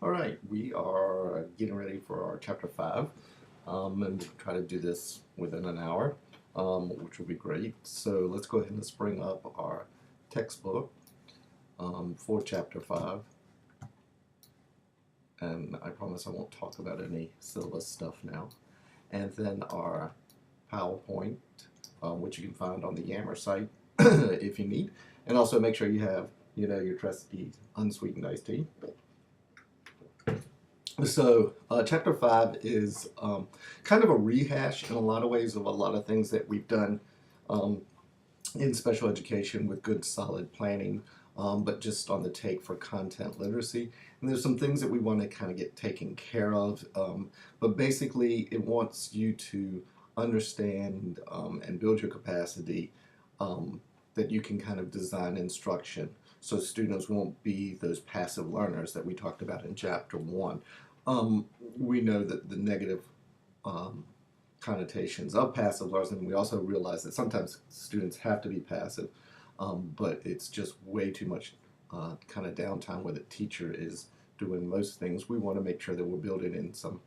All right, we are getting ready for our chapter 5, and we'll try to do this within an hour, which will be great. So let's go ahead and bring up our textbook for chapter 5, and I promise I won't talk about any syllabus stuff now. And then our PowerPoint, which you can find on the Yammer site if you need, and also make sure you have, your trusty unsweetened iced tea. So, chapter 5 is kind of a rehash in a lot of ways of a lot of things that we've done um, in special education with good solid planning, but just on the take for content literacy. And there's some things that we want to kind of get taken care of, but basically it wants you to understand and build your capacity that you can kind of design instruction so students won't be those passive learners that we talked about in chapter 1. We know that the negative um, connotations of passive learning. We also realize that sometimes students have to be passive, but it's just way too much kind of downtime where the teacher is doing most things. We want to make sure that we're building in some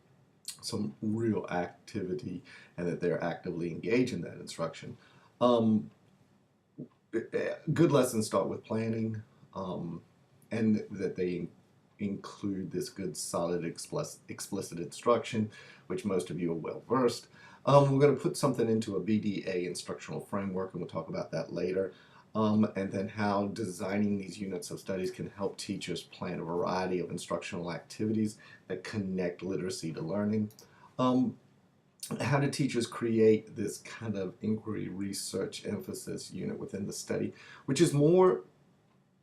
real activity and that they're actively engaged in that instruction. Um, Good lessons start with planning, and that they include this good, solid, explicit instruction, which most of you are well versed. We're going to put something into a BDA instructional framework, and we'll talk about that later. And then how designing these units of studies can help teachers plan a variety of instructional activities that connect literacy to learning. How do teachers create this kind of inquiry research emphasis unit within the study, which is more,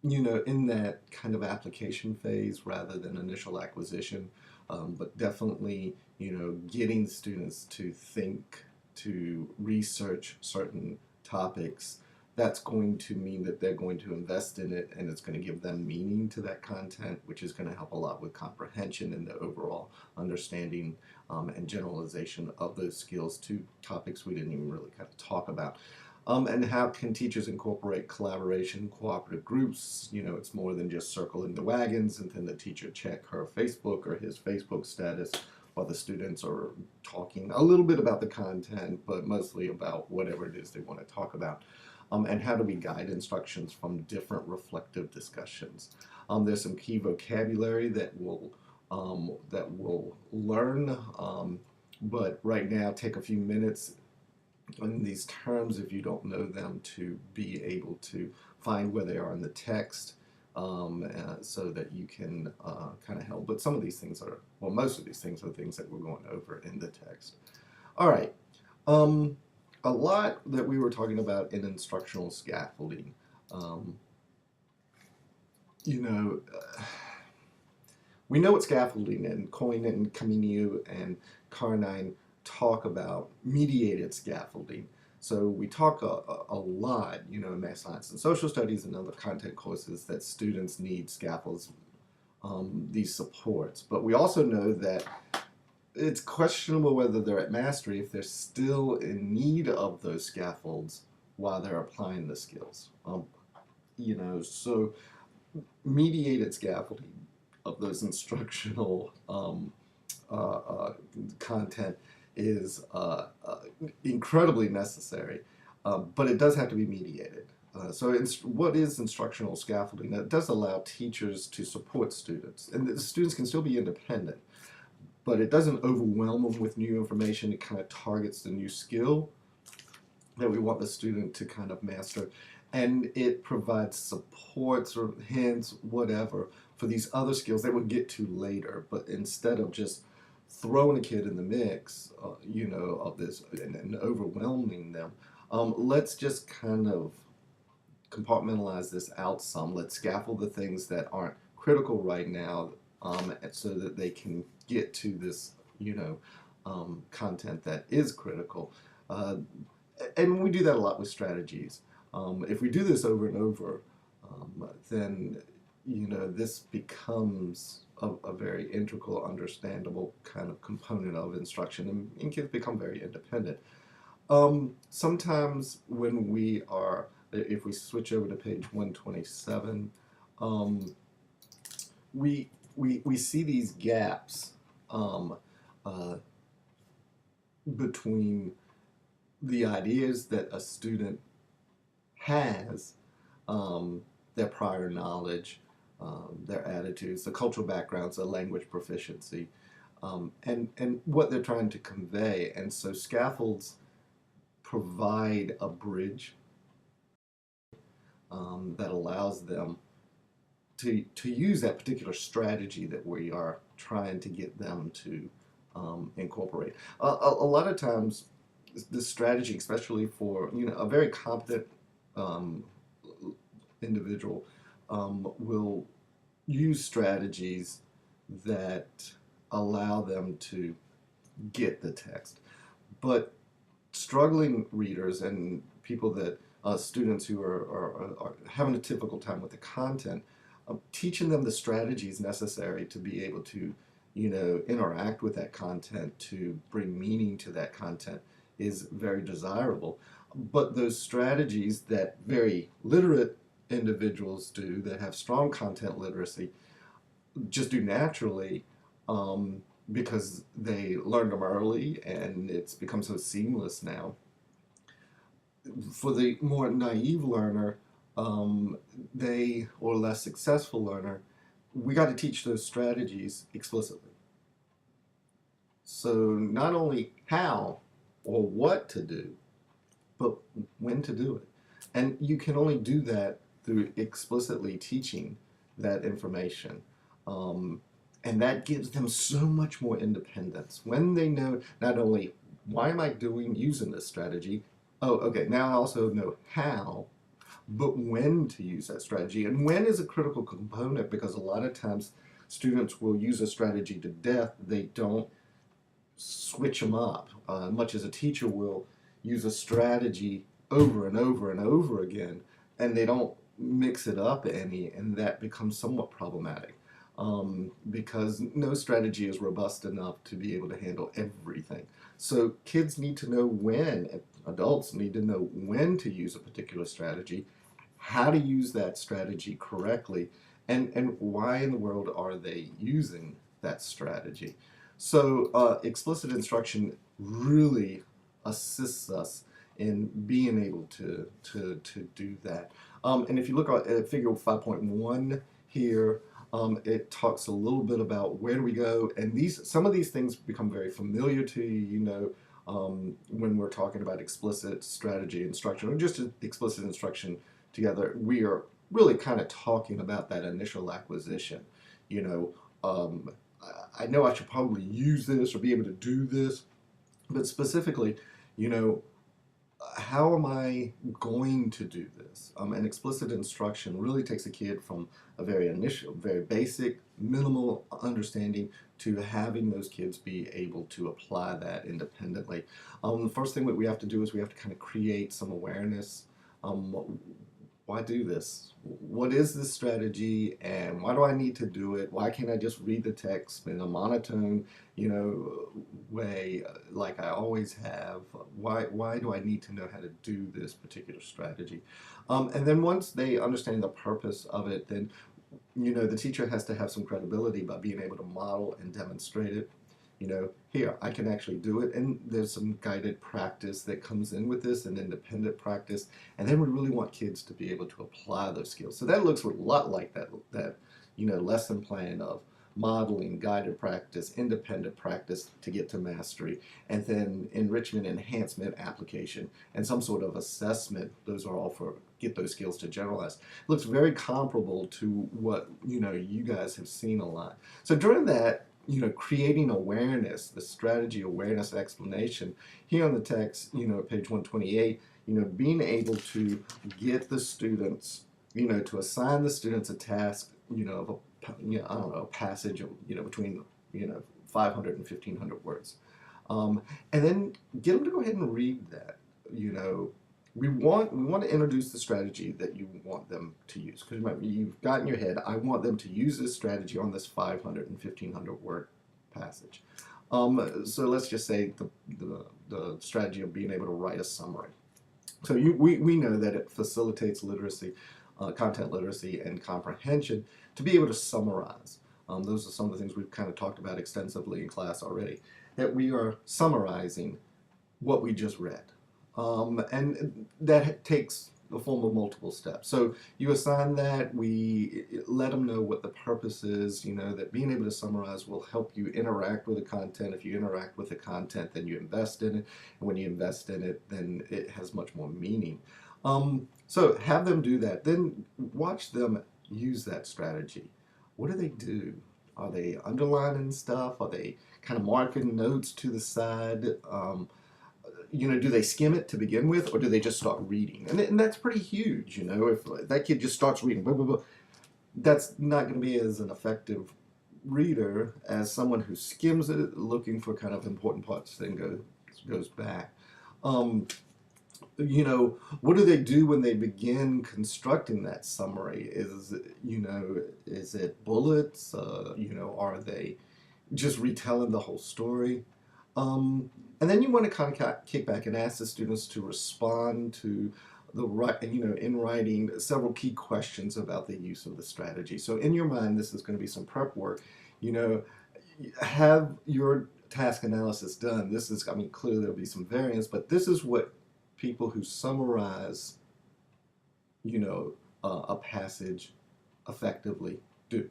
in that kind of application phase rather than initial acquisition, but definitely, getting students to think, to research certain topics. That's going to mean that they're going to invest in it, and it's going to give them meaning to that content, which is going to help a lot with comprehension and the overall understanding and generalization of those skills to topics we didn't even really kind of talk about. And how can teachers incorporate collaboration, cooperative groups? It's more than just circling the wagons and then the teacher check her Facebook or his Facebook status while the students are talking a little bit about the content, but mostly about whatever it is they want to talk about. And how do we guide instructions from different reflective discussions? There's some key vocabulary that we'll learn, but right now take a few minutes in these terms, if you don't know them, to be able to find where they are in the text, so that you can kind of help. But some of these things are, well, most of these things are things that we're going over in the text. All right. A lot that we were talking about in instructional scaffolding. Um, you know, we know what scaffolding and Coyne and Camino and Carnine talk about mediated scaffolding. So we talk a lot, in math science and social studies and other content courses that students need scaffolds, these supports. But we also know that it's questionable whether they're at mastery if they're still in need of those scaffolds while they're applying the skills. So mediated scaffolding of those instructional content is incredibly necessary, but it does have to be mediated. So what is instructional scaffolding? That does allow teachers to support students, and the students can still be independent, but it doesn't overwhelm them with new information. It kind of targets the new skill that we want the student to kind of master, and it provides supports or hints, whatever, for these other skills that we'll get to later. But instead of just throwing a kid in the mix, of this and overwhelming them, let's just kind of compartmentalize this out some. Let's scaffold the things that aren't critical right now, so that they can get to this, content that is critical. And we do that a lot with strategies. If we do this over and over, then this becomes a very integral, understandable kind of component of instruction, and kids become very independent. Sometimes when if we switch over to page 127, we we see these gaps um, uh, between the ideas that a student has, um, their prior knowledge, their attitudes, the cultural backgrounds, the language proficiency, and what they're trying to convey. And so scaffolds provide a bridge that allows them to use that particular strategy that we are trying to get them to incorporate. A lot of times, this strategy, especially for a very competent um, individual, will use strategies that allow them to get the text. But struggling readers and people that students who are having a difficult time with the content, teaching them the strategies necessary to be able to interact with that content, to bring meaning to that content, is very desirable. But those strategies that very literate individuals do, that have strong content literacy, just do naturally, because they learned them early and it's become so seamless now. For the more naive learner, they or less successful learner, we got to teach those strategies explicitly. So not only how or what to do, but when to do it. And you can only do that through explicitly teaching that information. And that gives them so much more independence when they know not only why am I using this strategy, oh, okay, now I also know how, but when to use that strategy. And when is a critical component, because a lot of times students will use a strategy to death. They don't switch them up, much as a teacher will use a strategy over and over and over again, and they don't mix it up any, and that becomes somewhat problematic. Because no strategy is robust enough to be able to handle everything. So kids need to know when, adults need to know when to use a particular strategy, how to use that strategy correctly, and why in the world are they using that strategy. So explicit instruction really assists us in being able to do that. And if you look at figure 5.1 here, it talks a little bit about where do we go, and some of these things become very familiar to you, when we're talking about explicit strategy instruction, or just explicit instruction together. We are really kind of talking about that initial acquisition. You know, I know I should probably use this or be able to do this, but specifically, you know, how am I going to do this? And explicit instruction really takes a kid from a very initial, very basic, minimal understanding to having those kids be able to apply that independently. The first thing that we have to do is we have to kind of create some awareness. Why do this? What is this strategy, and why do I need to do it? Why can't I just read the text in a monotone, way like I always have? Why do I need to know how to do this particular strategy? And then once they understand the purpose of it, then the teacher has to have some credibility by being able to model and demonstrate it. Here, I can actually do it, and there's some guided practice that comes in with this, and independent practice, and then we really want kids to be able to apply those skills. So that looks a lot like that lesson plan of modeling, guided practice, independent practice to get to mastery, and then enrichment, enhancement, application, and some sort of assessment. Those are all for get those skills to generalize. It looks very comparable to what you guys have seen a lot. So during that, creating awareness, the strategy awareness explanation, here on the text, page 128, being able to get the students, to assign the students a task, of I don't know, a passage, between, 500 and 1,500 words. And then get them to go ahead and read that. We want to introduce the strategy that you want them to use, because you've got in your head, I want them to use this strategy on this 500 and 1,500 word passage. So let's just say the strategy of being able to write a summary. So we know that it facilitates literacy, content literacy, and comprehension to be able to summarize. Those are some of the things we've kind of talked about extensively in class already, that we are summarizing what we just read. And that takes the form of multiple steps. So you assign that, we let them know what the purpose is, that being able to summarize will help you interact with the content. If you interact with the content, then you invest in it. And when you invest in it, then it has much more meaning. So have them do that. Then watch them use that strategy. What do they do? Are they underlining stuff? Are they kind of marking notes to the side? Do they skim it to begin with, or do they just start reading? And that's pretty huge. If that kid just starts reading, blah, blah, blah, that's not going to be as an effective reader as someone who skims it, looking for kind of important parts, then goes back. What do they do when they begin constructing that summary? Is it bullets? Are they just retelling the whole story? And then you want to kind of kick back and ask the students to respond to in writing several key questions about the use of the strategy. So in your mind, this is going to be some prep work. Have your task analysis done. Clearly there'll be some variance, but this is what people who summarize, a passage effectively do.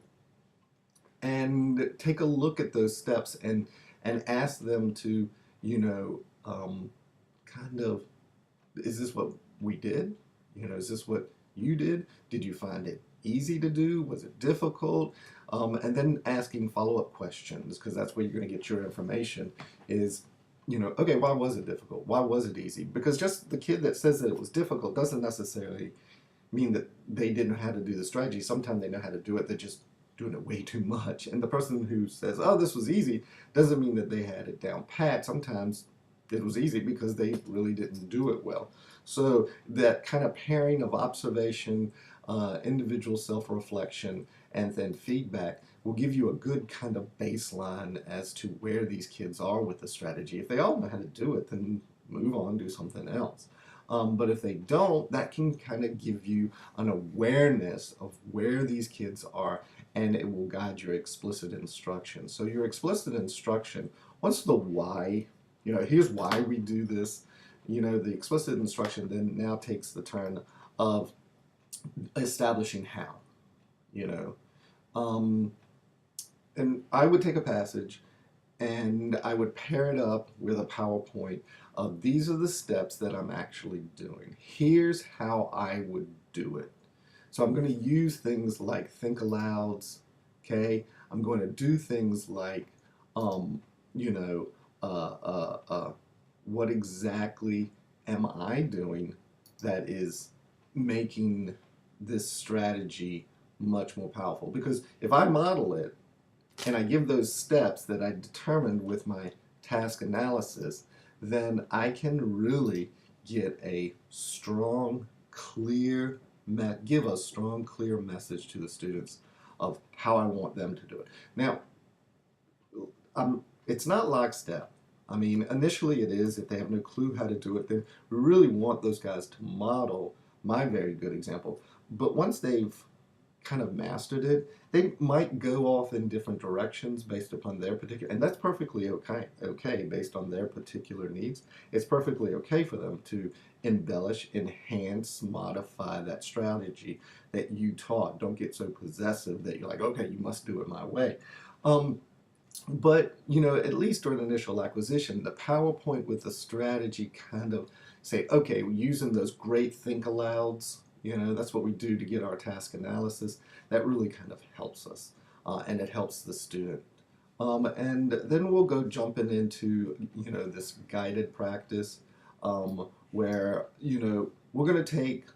And take a look at those steps and ask them to, kind of, is this what we did? Is this what you did? Did you find it easy to do? Was it difficult? And then asking follow-up questions, because that's where you're going to get your information is, okay, why was it difficult? Why was it easy? Because just the kid that says that it was difficult doesn't necessarily mean that they didn't know how to do the strategy. Sometimes they know how to do it, they're just doing it way too much. And the person who says, oh, this was easy, doesn't mean that they had it down pat. Sometimes it was easy because they really didn't do it well. So that kind of pairing of observation, individual self-reflection, and then feedback will give you a good kind of baseline as to where these kids are with the strategy. If they all know how to do it, then move on, do something else. But if they don't, that can kind of give you an awareness of where these kids are, and it will guide your explicit instruction. So your explicit instruction, once the why, here's why we do this, the explicit instruction then now takes the turn of establishing how, and I would take a passage and I would pair it up with a PowerPoint of these are the steps that I'm actually doing. Here's how I would do it. So I'm going to use things like think alouds, okay? I'm going to do things like, what exactly am I doing that is making this strategy much more powerful? Because if I model it and I give those steps that I determined with my task analysis, then I can really get a strong, clear, give a strong, clear message to the students of how I want them to do it. Now, it's not lockstep. Initially it is. If they have no clue how to do it, then we really want those guys to model my very good example. But once they've kind of mastered it, they might go off in different directions based upon their particular, and that's perfectly okay based on their particular needs. It's perfectly okay for them to embellish, enhance, modify that strategy that you taught. Don't get so possessive that you're like, okay, you must do it my way. But, at least during initial acquisition, the PowerPoint with the strategy kind of say, okay, we're using those great think alouds, that's what we do to get our task analysis. That really kind of helps us, and it helps the student. And then we'll go jumping into, this guided practice, where, we're going to take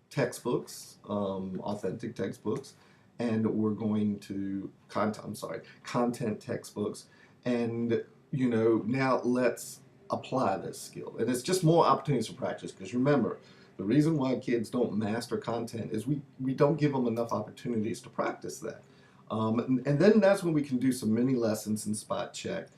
textbooks, authentic textbooks, and we're going to content textbooks, and now let's apply this skill. And it's just more opportunities for practice, because remember, the reason why kids don't master content is we don't give them enough opportunities to practice that. And then that's when we can do some mini lessons and spot check.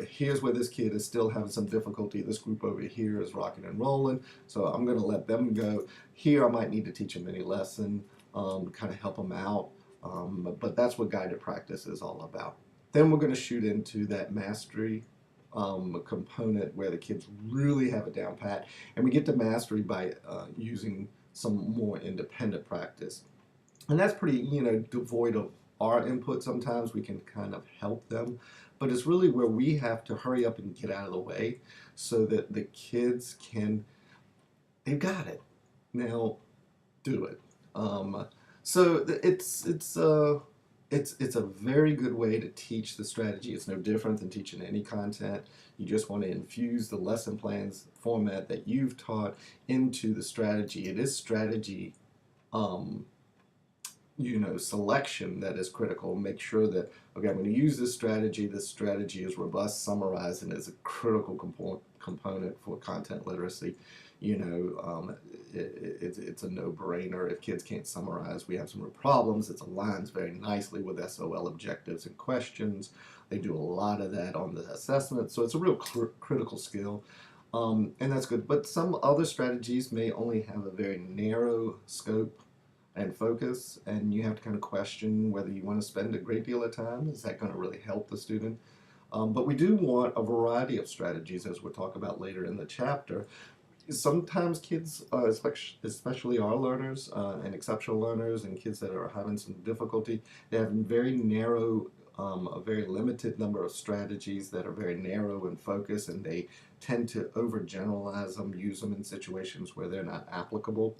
Here's where this kid is still having some difficulty. This group over here is rocking and rolling, so I'm going to let them go. Here I might need to teach a mini lesson, kind of help them out. But that's what guided practice is all about. Then we're going to shoot into that mastery component where the kids really have it down pat, and we get to mastery by using some more independent practice. And that's pretty, devoid of our input sometimes. We can kind of help them, but it's really where we have to hurry up and get out of the way so that the kids can, they've got it. Now, do it. So it's a very good way to teach the strategy. It's no different than teaching any content. You just want to infuse the lesson plans format that you've taught into the strategy. It is strategy, selection that is critical. Make sure that, okay, I'm going to use this strategy. This strategy is robust, summarized, and is a critical component for content literacy. It's a no-brainer. If kids can't summarize, we have some real problems. It aligns very nicely with SOL objectives and questions. They do a lot of that on the assessment, so it's a real critical skill, and that's good. But some other strategies may only have a very narrow scope and focus, and you have to kind of question whether you want to spend a great deal of time. Is that going to really help the student? But we do want a variety of strategies, as we'll talk about later in the chapter. Sometimes kids, especially our learners and exceptional learners and kids that are having some difficulty, they have very narrow, a very limited number of strategies that are very narrow in focus, and they tend to overgeneralize them, use them in situations where they're not applicable.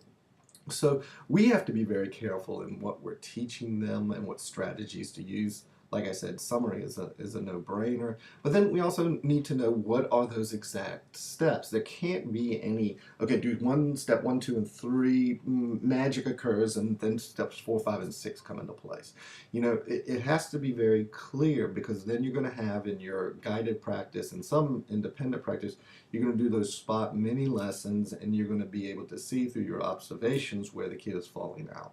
So we have to be very careful in what we're teaching them and what strategies to use. Like I said, summary is a no-brainer. But then we also need to know what are those exact steps. There can't be any, okay, do step 1, 2, and 3, magic occurs, and then steps 4, 5, and 6 come into place. It has to be very clear, because then you're going to have in your guided practice and some independent practice, you're going to do those spot mini lessons, and you're going to be able to see through your observations where the kid is falling out.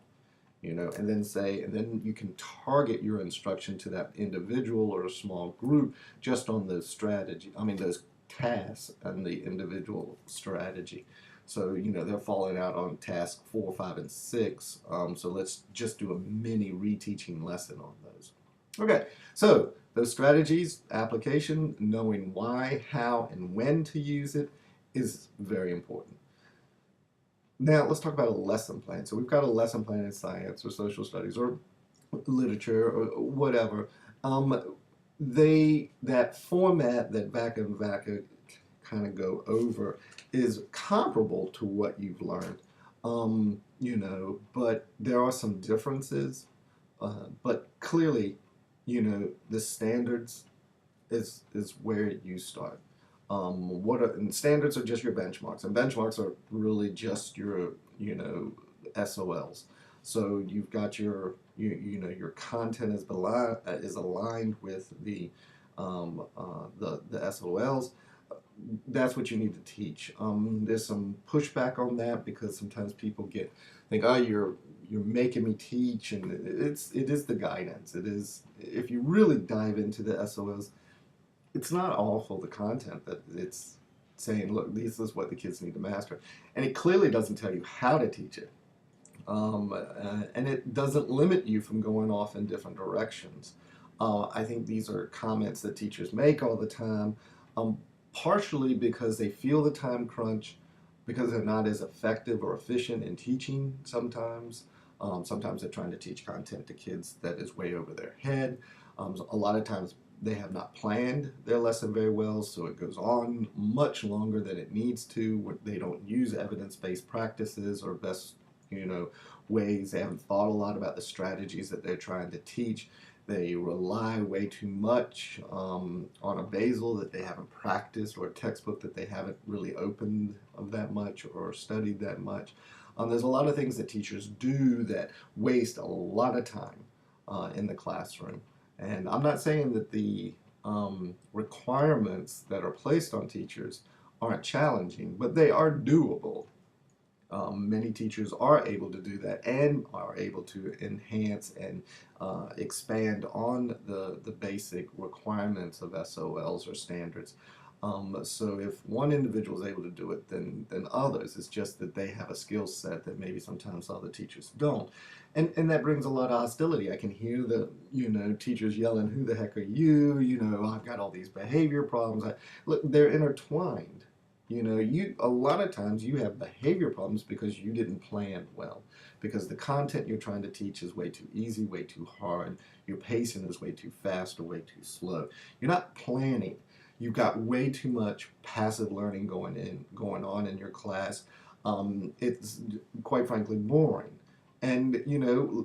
And then you can target your instruction to that individual or a small group just on those those tasks and the individual strategy. So, they're falling out on task 4, 5, and 6. So let's just do a mini reteaching lesson on those. Okay, so those strategies, application, knowing why, how, and when to use it is very important. Now, let's talk about a lesson plan. So we've got a lesson plan in science or social studies or literature or whatever. That format that vaccach and vaccach kind of go over is comparable to what you've learned, but there are some differences. But clearly, the standards is where you start. And standards are just your benchmarks, and benchmarks are really just your SOLs. So you've got your content is aligned with the SOLs. That's what you need to teach. There's some pushback on that because sometimes people think, oh, you're making me teach, and it is the guidance. It is, if you really dive into the SOLs, it's not awful, the content that it's saying, look, this is what the kids need to master. And it clearly doesn't tell you how to teach it. And it doesn't limit you from going off in different directions. I think these are comments that teachers make all the time, partially because they feel the time crunch, because they're not as effective or efficient in teaching sometimes. Sometimes they're trying to teach content to kids that is way over their head. A lot of times they have not planned their lesson very well, so it goes on much longer than it needs to. They don't use evidence-based practices or best, ways. They haven't thought a lot about the strategies that they're trying to teach. They rely way too much on a basal that they haven't practiced, or a textbook that they haven't really opened that much or studied that much. There's a lot of things that teachers do that waste a lot of time in the classroom. And I'm not saying that the requirements that are placed on teachers aren't challenging, but they are doable. Many teachers are able to do that and are able to enhance and expand on the basic requirements of SOLs or standards. So if one individual is able to do it, then others. It's just that they have a skill set that maybe sometimes other teachers don't, and that brings a lot of hostility. I can hear the teachers yelling, "Who the heck are you? I've got all these behavior problems." Look, they're intertwined. You a lot of times you have behavior problems because you didn't plan well, because the content you're trying to teach is way too easy, way too hard. Your pacing is way too fast or way too slow. You're not planning. You've got way too much passive learning going on in your class. It's quite frankly boring. And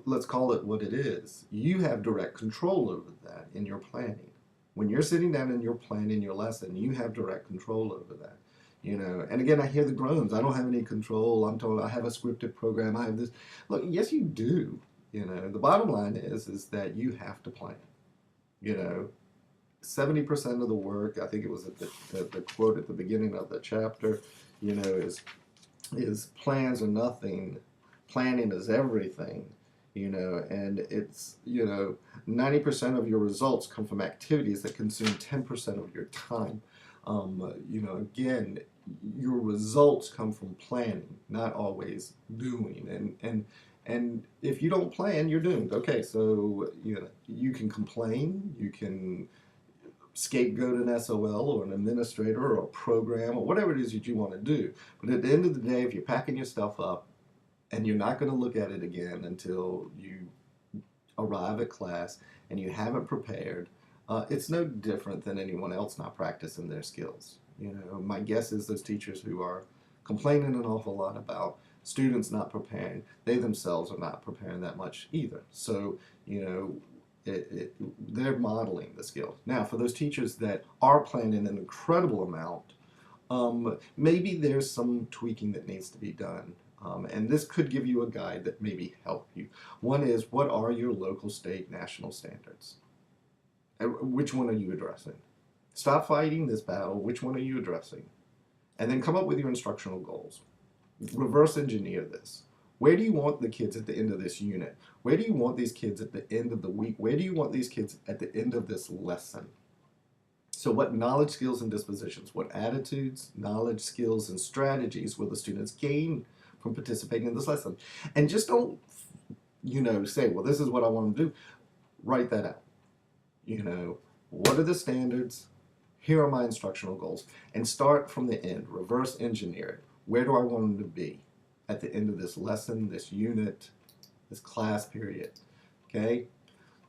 let's call it what it is. You have direct control over that in your planning. When you're sitting down and you're planning your lesson, you have direct control over that. And again, I hear the groans. I don't have any control. I'm told I have a scripted program. I have this. Look, yes, you do. The bottom line is that you have to plan. 70% of the work, I think it was at the quote at the beginning of the chapter, is plans are nothing, planning is everything, and it's, 90% of your results come from activities that consume 10% of your time. Again, your results come from planning, not always doing, and if you don't plan, you're doomed. Okay, so you can complain, you can scapegoat an SOL or an administrator or a program or whatever it is that you want to do. But at the end of the day, if you're packing your stuff up and you're not going to look at it again until you arrive at class and you haven't prepared, it's no different than anyone else not practicing their skills. My guess is those teachers who are complaining an awful lot about students not preparing, they themselves are not preparing that much either. So, they're modeling the skill. Now, for those teachers that are planning an incredible amount, maybe there's some tweaking that needs to be done. And this could give you a guide that maybe help you. One is, what are your local, state, national standards? Which one are you addressing? Stop fighting this battle. Which one are you addressing? And then come up with your instructional goals. Reverse engineer this. Where do you want the kids at the end of this unit? Where do you want these kids at the end of the week? Where do you want these kids at the end of this lesson? So what knowledge, skills, and dispositions, what attitudes, knowledge, skills, and strategies will the students gain from participating in this lesson? And just don't, say, well, this is what I want to do. Write that out. What are the standards? Here are my instructional goals. And start from the end. Reverse engineer it. Where do I want them to be at the end of this lesson, this unit, this class period? Okay?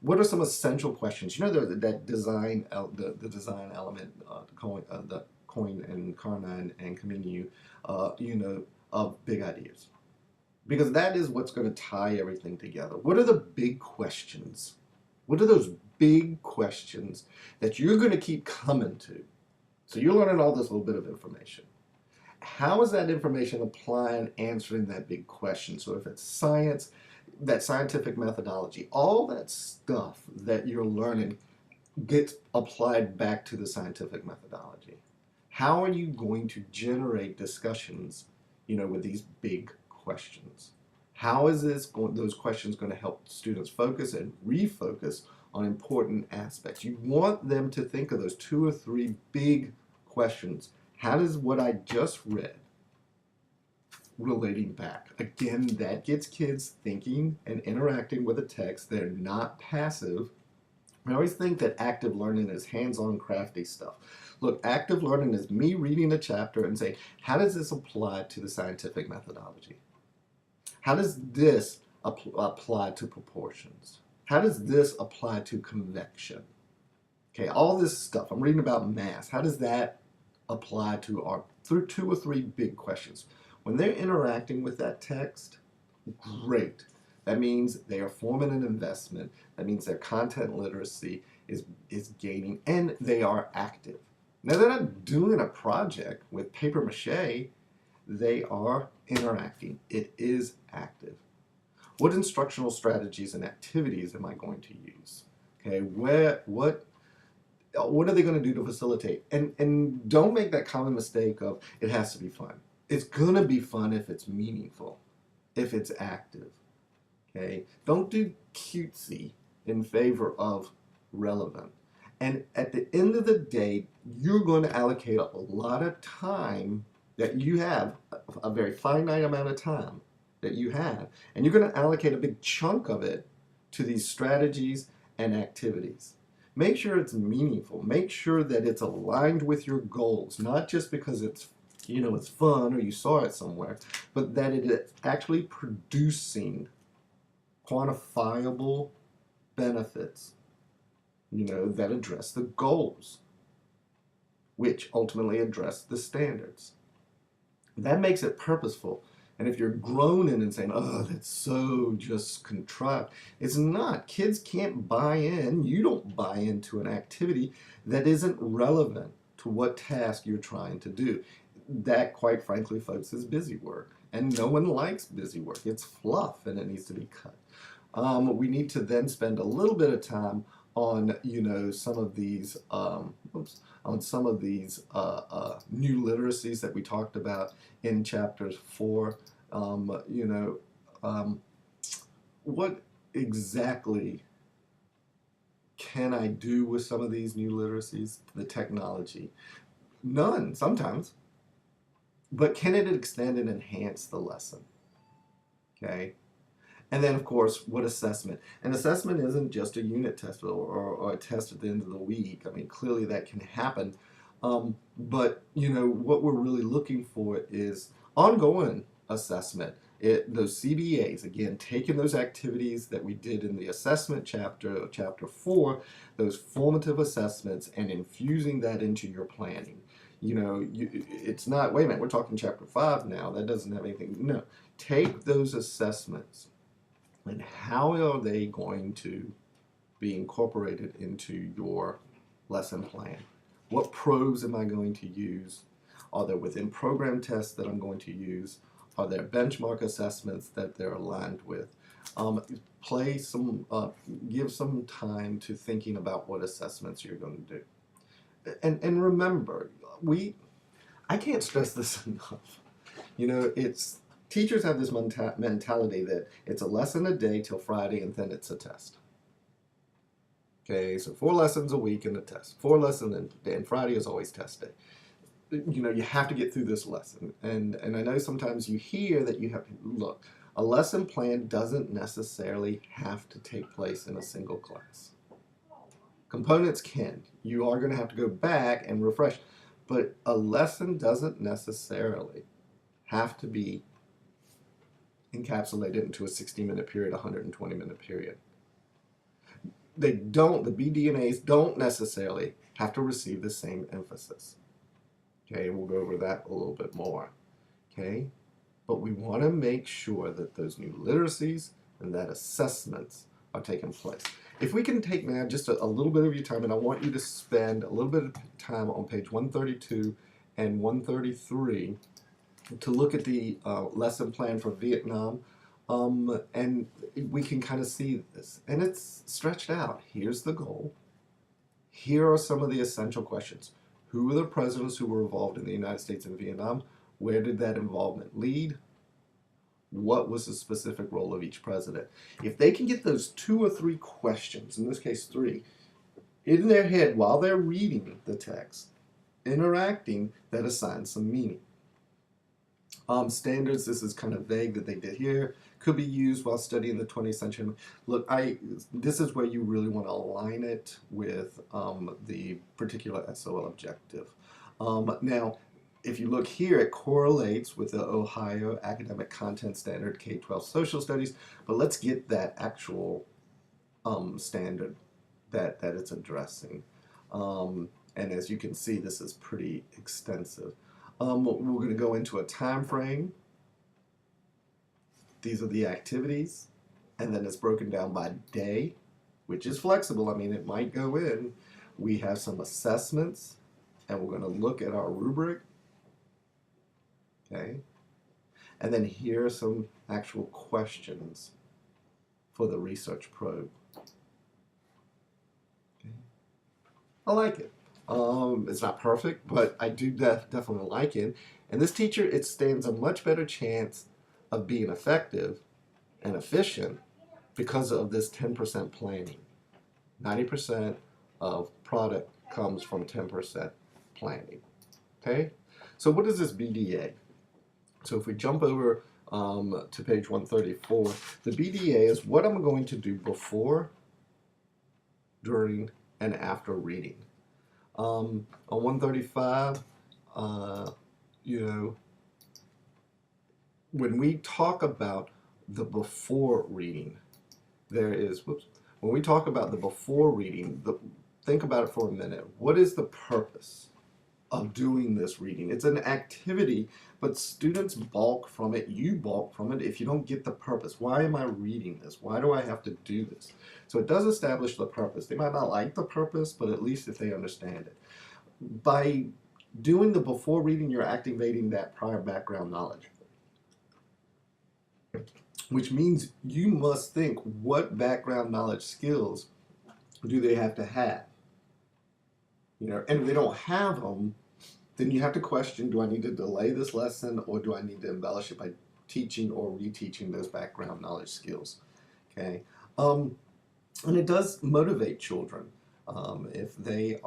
What are some essential questions? That design, the design element, the coin and Carmine and Comenius, of big ideas. Because that is what's going to tie everything together. What are the big questions? What are those big questions that you're going to keep coming to? So you're learning all this little bit of information. How is that information applying, answering that big question? So if it's science, that scientific methodology, all that stuff that you're learning gets applied back to the scientific methodology. How are you going to generate discussions, with these big questions? How is those questions going to help students focus and refocus on important aspects? You want them to think of those 2 or 3 big questions. How does what I just read relating back? Again, that gets kids thinking and interacting with a text. They're not passive. I always think that active learning is hands-on crafty stuff. Look, active learning is me reading a chapter and saying, how does this apply to the scientific methodology? How does this apply to proportions? How does this apply to convection? Okay, all this stuff. I'm reading about mass. How does that apply to our 2 or 3 big questions? When they're interacting with that text, great. That means they are forming an investment. That means their content literacy is gaining, and they are active. Now, they're not doing a project with paper mache. They are interacting. It is active. What instructional strategies and activities am I going to use? Okay, what are they going to do to facilitate? And don't make that common mistake of it has to be fun. It's going to be fun if it's meaningful, if it's active. Okay, don't do cutesy in favor of relevant. And at the end of the day, you're going to allocate a lot of time that you have, a very finite amount of time that you have, and you're going to allocate a big chunk of it to these strategies and activities. Make sure it's meaningful. Make sure that it's aligned with your goals, not just because it's fun or you saw it somewhere, but that it is actually producing quantifiable benefits, that address the goals, which ultimately address the standards. That makes it purposeful. And if you're groaning and saying, oh, that's so just contrived, it's not. Kids can't buy in. You don't buy into an activity that isn't relevant to what task you're trying to do. That, quite frankly, folks, is busy work. And no one likes busy work. It's fluff and it needs to be cut. We need to then spend a little bit of time on, some of these, new literacies that we talked about in chapters 4. What exactly can I do with some of these new literacies? The technology. None, sometimes. But can it extend and enhance the lesson? Okay. And then, of course, what assessment? An assessment isn't just a unit test or a test at the end of the week. I mean, clearly that can happen. But, what we're really looking for is ongoing assessment. Those CBAs, again, taking those activities that we did in the assessment chapter 4, those formative assessments, and infusing that into your planning. It's not, wait a minute, we're talking chapter 5 now. That doesn't have anything. No. Take those assessments. And how are they going to be incorporated into your lesson plan? What probes am I going to use? Are there within program tests that I'm going to use? Are there benchmark assessments that they're aligned with? Give some time to thinking about what assessments you're going to do. And remember, I can't stress this enough. Teachers have this mentality that it's a lesson a day till Friday and then it's a test. Okay, so 4 lessons a week and a test. 4 lessons and Friday is always test day. You have to get through this lesson. And I know sometimes you hear that you have to, look, a lesson plan doesn't necessarily have to take place in a single class. Components can. You are going to have to go back and refresh. But a lesson doesn't necessarily have to be encapsulated into a 60-minute period, 120-minute period. The BDNAs don't necessarily have to receive the same emphasis. Okay, we'll go over that a little bit more. Okay, but we want to make sure that those new literacies and that assessments are taking place. If we can take now just a little bit of your time, and I want you to spend a little bit of time on page 132 and 133 to look at the lesson plan for Vietnam, and we can kind of see this. And it's stretched out. Here's the goal. Here are some of the essential questions. Who were the presidents who were involved in the United States and Vietnam? Where did that involvement lead? What was the specific role of each president? If they can get those 2 or 3 questions, in this case 3, in their head while they're reading the text, interacting, that assigns some meaning. Standards, this is kind of vague that they did here, could be used while studying the 20th century. Look, this is where you really want to align it with the particular SOL objective. Now, if you look here, it correlates with the Ohio Academic Content Standard K-12 Social Studies, but let's get that actual standard that it's addressing. And as you can see, this is pretty extensive. We're going to go into a time frame. These are the activities, and then it's broken down by day, which is flexible. I mean, it might go in. We have some assessments, and we're going to look at our rubric. Okay, and then here are some actual questions for the research probe. Okay. I like it. It's not perfect, but I do definitely like it. And this teacher, it stands a much better chance of being effective and efficient because of this 10% planning. 90% of product comes from 10% planning. Okay? So what is this BDA? So if we jump over to page 134, the BDA is what I'm going to do before, during, and after reading. On 135, you know, when we talk about the before reading, there is, when we talk about the before reading, think about it for a minute. What is the purpose of doing this reading? It's an activity, but students balk from it. You balk from it if you don't get the purpose. Why am I reading this? Why do I have to do this? So it does establish the purpose. They might not like the purpose, but at least if they understand it. By doing the before reading, you're activating that prior background knowledge, which means you must think, what background knowledge skills do they have to have? You know, and if they don't have them, then you have to question, do I need to delay this lesson, or do I need to embellish it by teaching or reteaching those background knowledge skills? Okay, and it does motivate children if they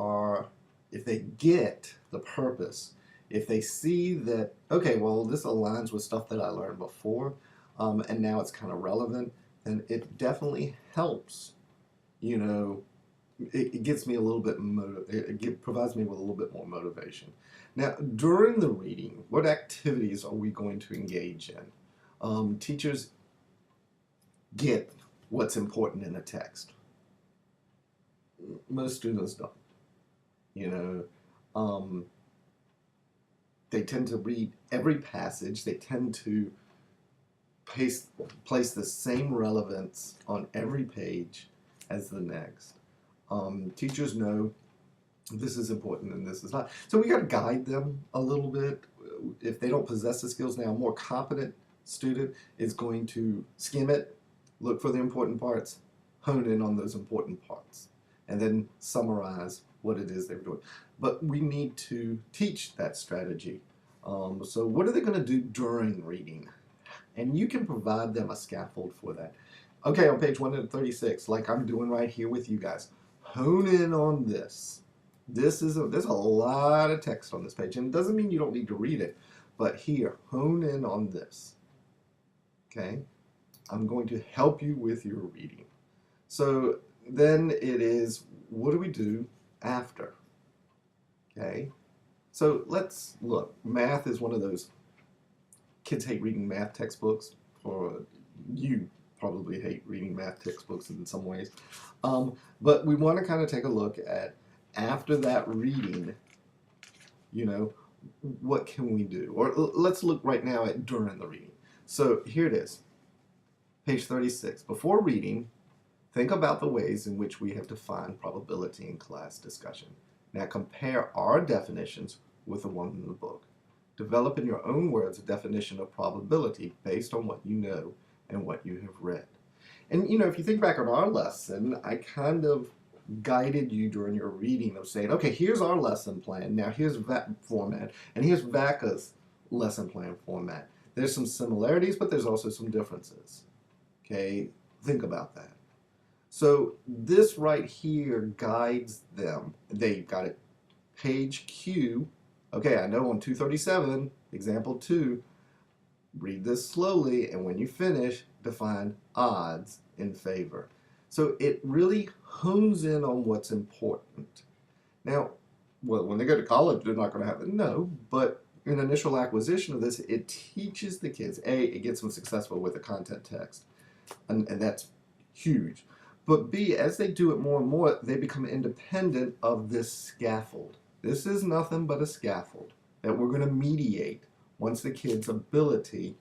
get the purpose, if they see that, okay, well, this aligns with stuff that I learned before, and now it's kind of relevant, then it definitely helps. You know, it gets me a little bit, provides me with a little bit more motivation. Now, during the reading, what activities are we going to engage in? Teachers get what's important in a text. Most students don't. You know, they tend to read every passage. They tend to place the same relevance on every page as the next. Teachers know this is important and this is not. So we got to guide them a little bit. If they don't possess the skills now, a more competent student is going to skim it, look for the important parts, hone in on those important parts, and then summarize what it is they're doing. But we need to teach that strategy. So what are they going to do during reading? And you can provide them a scaffold for that. Okay, on page 136, like I'm doing right here with you guys, hone in on this. There's a lot of text on this page, and it doesn't mean you don't need to read it, but here, hone in on this. Okay, I'm going to help you with your reading. So then it is, what do we do after? Okay, so let's look. Math is one of those, kids hate reading math textbooks, or you probably hate reading math textbooks in some ways. But we want to kind of take a look at, after that reading, you know, what can we do? Or let's look right now at during the reading. So here it is, page 36. Before reading, think about the ways in which we have defined probability in class discussion. Now compare our definitions with the one in the book. Develop in your own words a definition of probability based on what you know and what you have read. And you know, if you think back on our lesson, I kind of guided you during your reading of saying, okay, here's our lesson plan. Now here's VAC format, and here's VACA's lesson plan format. There's some similarities, but there's also some differences. Okay, think about that. So this right here guides them. They got it. Page Q. Okay, I know on 237, example 2, read this slowly, and when you finish, define odds in favor. So it really hones in on what's important. Now, well, when they go to college, they're not going to have it. No, but in initial acquisition of this, it teaches the kids, A, it gets them successful with the content text, and that's huge. But B, as they do it more and more, they become independent of this scaffold. This is nothing but a scaffold that we're going to mediate once the kid's ability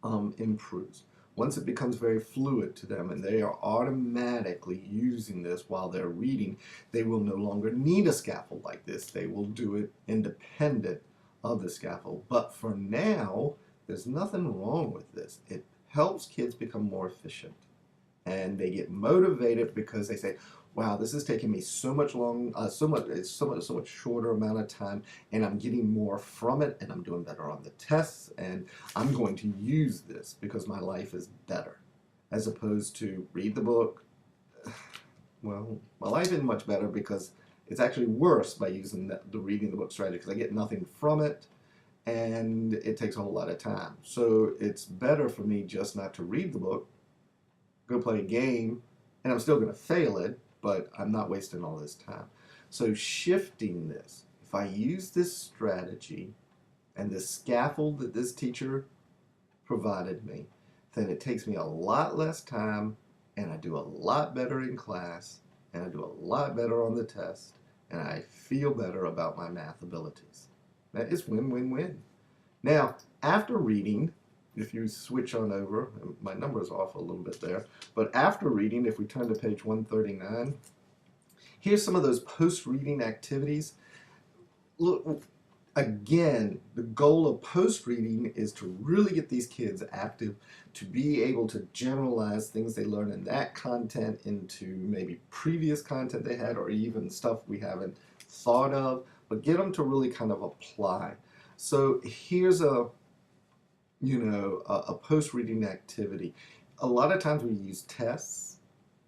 improves. Once it becomes very fluid to them and they are automatically using this while they're reading, they will no longer need a scaffold like this. They will do it independent of the scaffold. But for now, there's nothing wrong with this. It helps kids become more efficient. And they get motivated because they say, wow, this is taking me so much shorter amount of time, and I'm getting more from it, and I'm doing better on the tests, and I'm going to use this because my life is better, as opposed to read the book, well, my life isn't much better because it's actually worse by using the reading the book strategy because I get nothing from it and it takes a whole lot of time. So it's better for me just not to read the book, go play a game, and I'm still going to fail it, but I'm not wasting all this time. So shifting this, if I use this strategy and this scaffold that this teacher provided me, then it takes me a lot less time and I do a lot better in class and I do a lot better on the test and I feel better about my math abilities. That is win-win-win. Now, after reading, if you switch on over, my number is off a little bit there, but after reading, if we turn to page 139, here's some of those post-reading activities. Look, again, the goal of post-reading is to really get these kids active, to be able to generalize things they learn in that content into maybe previous content they had or even stuff we haven't thought of, but get them to really kind of apply. So here's a post-reading activity. A lot of times we use tests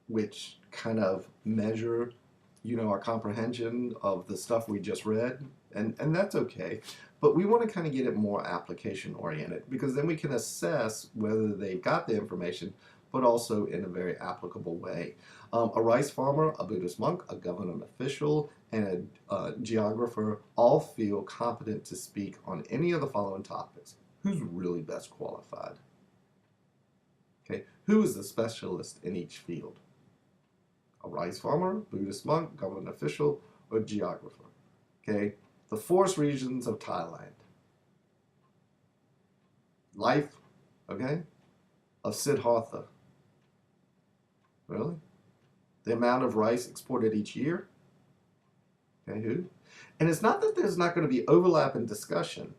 which kind of measure our comprehension of the stuff we just read, and that's okay. But we want to kind of get it more application oriented because then we can assess whether they've got the information, but also in a very applicable way. A rice farmer, a Buddhist monk, a government official, and a geographer all feel competent to speak on any of the following topics. Who's really best qualified? Okay, who is the specialist in each field? A rice farmer, Buddhist monk, government official, or geographer. Okay, the forest regions of Thailand. Life, okay, of Siddhartha. Really? The amount of rice exported each year. Okay, who? And it's not that there's not going to be overlap in discussion.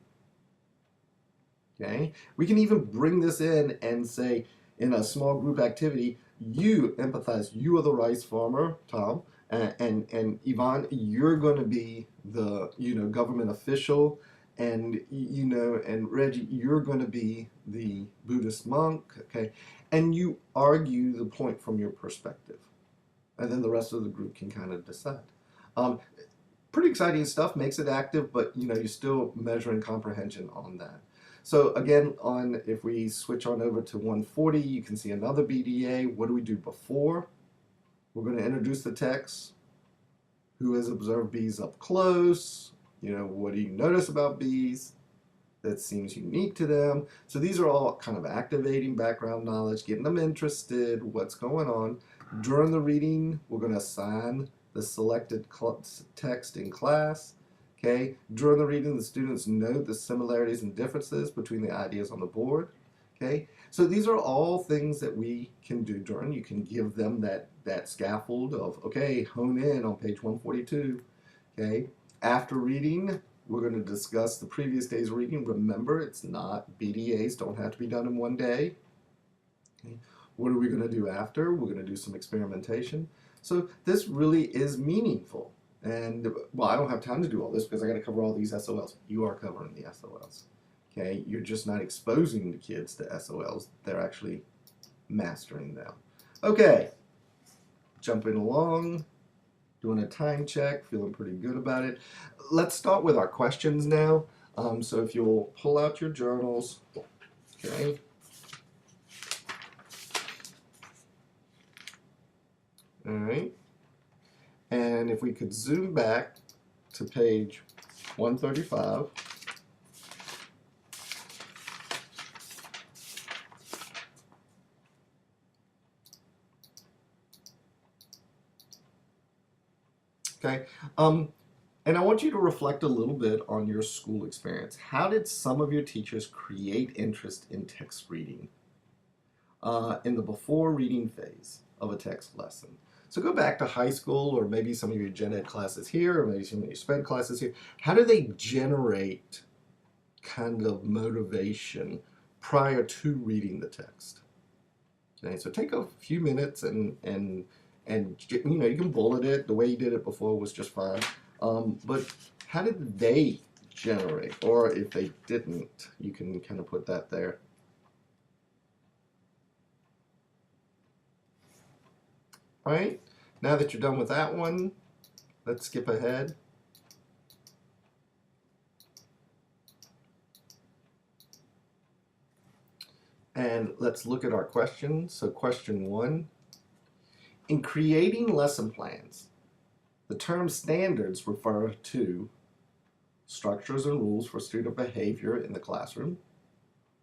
Okay, we can even bring this in and say in a small group activity, you empathize. You are the rice farmer, Tom, and Yvonne, you're going to be the government official, and and Reggie, you're going to be the Buddhist monk. Okay, and you argue the point from your perspective, and then the rest of the group can kind of decide. Pretty exciting stuff. Makes it active, but you're still measuring comprehension on that. So again, if we switch on over to 140, you can see another BDA. What do we do before? We're going to introduce the text. Who has observed bees up close? What do you notice about bees that seems unique to them? So these are all kind of activating background knowledge, getting them interested, what's going on. During the reading, we're going to assign the selected text in class. Okay, during the reading, the students note the similarities and differences between the ideas on the board. Okay, so these are all things that we can do during. You can give them that scaffold of, okay, hone in on page 142. Okay, after reading, we're going to discuss the previous day's reading. Remember, it's not BDAs, don't have to be done in one day. Okay. What are we going to do after? We're going to do some experimentation. So this really is meaningful. And, well, I don't have time to do all this because I got to cover all these SOLs. You are covering the SOLs. Okay? You're just not exposing the kids to SOLs. They're actually mastering them. Okay. Jumping along, doing a time check, feeling pretty good about it. Let's start with our questions now. So if you'll pull out your journals, okay. All right. And if we could zoom back to page 135. Okay. And I want you to reflect a little bit on your school experience. How did some of your teachers create interest in text reading in the before reading phase of a text lesson? So go back to high school or maybe some of your gen ed classes here or maybe some of your sped classes here. How do they generate kind of motivation prior to reading the text? Okay, so take a few minutes and you can bullet it. The way you did it before was just fine. But how did they generate? Or if they didn't, you can kind of put that there. All right. Now that you're done with that one, let's skip ahead. And let's look at our questions. So question 1, in creating lesson plans, the term standards refer to structures and rules for student behavior in the classroom,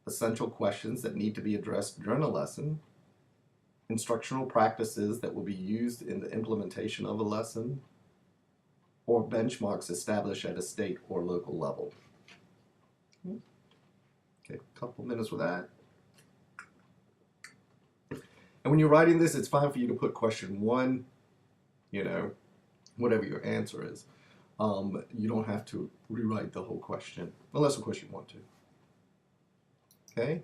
essential questions that need to be addressed during a lesson, instructional practices that will be used in the implementation of a lesson, or benchmarks established at a state or local level. Okay, a couple minutes with that. And when you're writing this, it's fine for you to put question 1, whatever your answer is. You don't have to rewrite the whole question, unless of course you want to. Okay,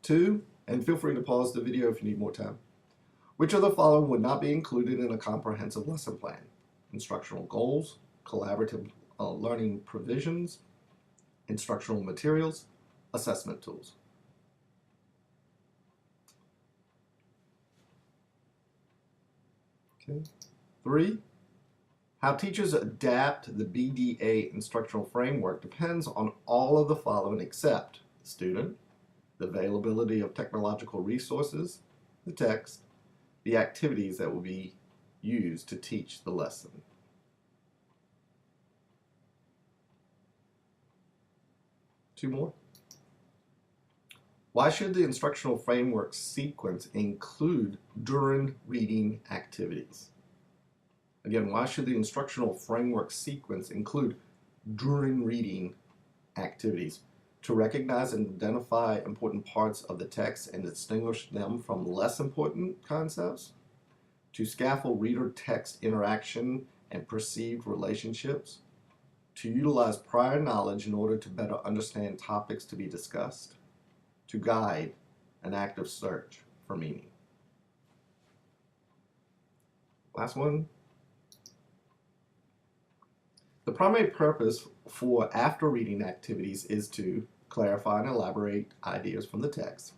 2, and feel free to pause the video if you need more time. Which of the following would not be included in a comprehensive lesson plan? Instructional goals, collaborative learning provisions, instructional materials, assessment tools. Okay. 3, how teachers adapt the BDA instructional framework depends on all of the following except the student, the availability of technological resources, the text, the activities that will be used to teach the lesson. Two more. Why should the instructional framework sequence include during reading activities? Again, why should the instructional framework sequence include during reading activities? To recognize and identify important parts of the text and distinguish them from less important concepts? To scaffold reader-text interaction and perceived relationships? To utilize prior knowledge in order to better understand topics to be discussed? To guide an active search for meaning. Last one. The primary purpose for after reading activities is to clarify and elaborate ideas from the text,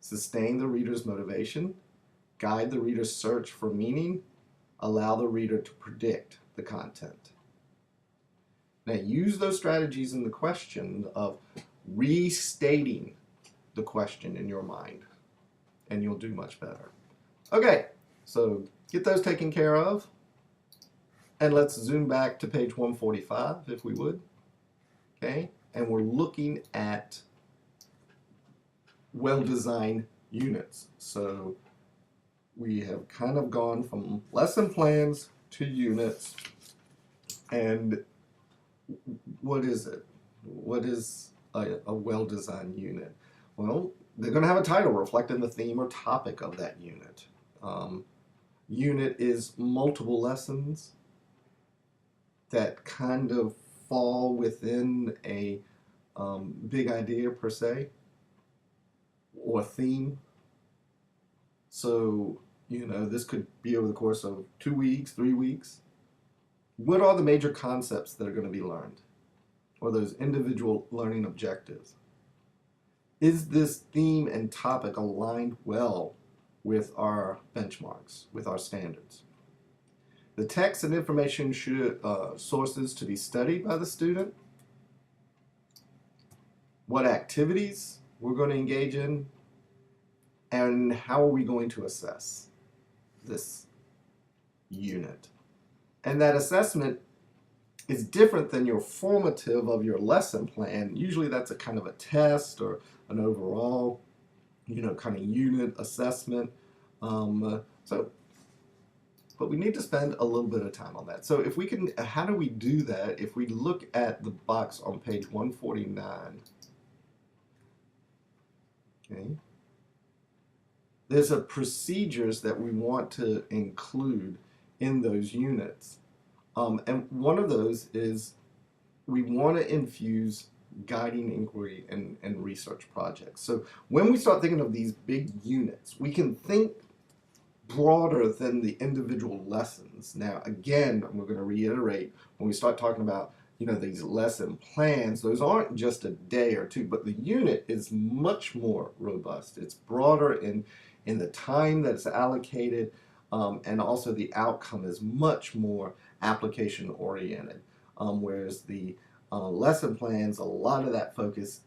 sustain the reader's motivation, guide the reader's search for meaning, allow the reader to predict the content. Now use those strategies in the question of restating the question in your mind, and you'll do much better. Okay, so get those taken care of, and let's zoom back to page 145 if we would. Okay, and we're looking at well-designed units. So we have kind of gone from lesson plans to units, and what is it? What is a well-designed unit? Well, they're going to have a title reflecting the theme or topic of that unit. Unit is multiple lessons that kind of fall within a big idea per se, or theme. So, this could be over the course of 2 weeks, 3 weeks. What are the major concepts that are going to be learned, or those individual learning objectives? Is this theme and topic aligned well with our benchmarks, with our standards? The text and information sources to be studied by the student, what activities we're going to engage in, and how are we going to assess this unit. And that assessment is different than your formative of your lesson plan. Usually that's a kind of a test or an overall, kind of unit assessment. But we need to spend a little bit of time on that. So if we can, how do we do that? If we look at the box on page 149, okay, there's a procedures that we want to include in those units. And one of those is we want to infuse guiding inquiry and research projects. So when we start thinking of these big units, we can think broader than the individual lessons. Now, again, we're going to reiterate, when we start talking about, these lesson plans, those aren't just a day or two, but the unit is much more robust. It's broader in the time that's allocated. and also the outcome is much more application oriented, whereas the lesson plans, a lot of that focus,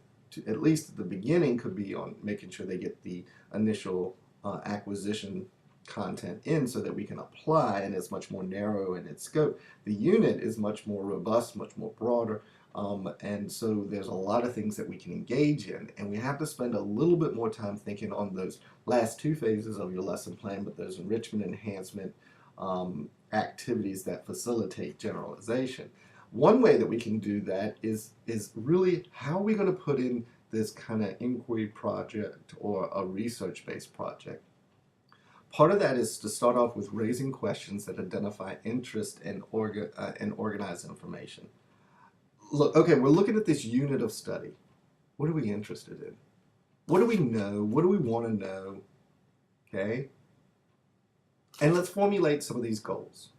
at least at the beginning, could be on making sure they get the initial acquisition content in so that we can apply, and it's much more narrow in its scope. The unit is much more robust, much more broader, and so there's a lot of things that we can engage in, and we have to spend a little bit more time thinking on those last two phases of your lesson plan, but those enrichment enhancement activities that facilitate generalization. One way that we can do that is really how are we going to put in this kind of inquiry project or a research-based project. Part of that is to start off with raising questions that identify interest and organize information. Look, okay, we're looking at this unit of study. What are we interested in? What do we know? What do we want to know? Okay? And let's formulate some of these goals.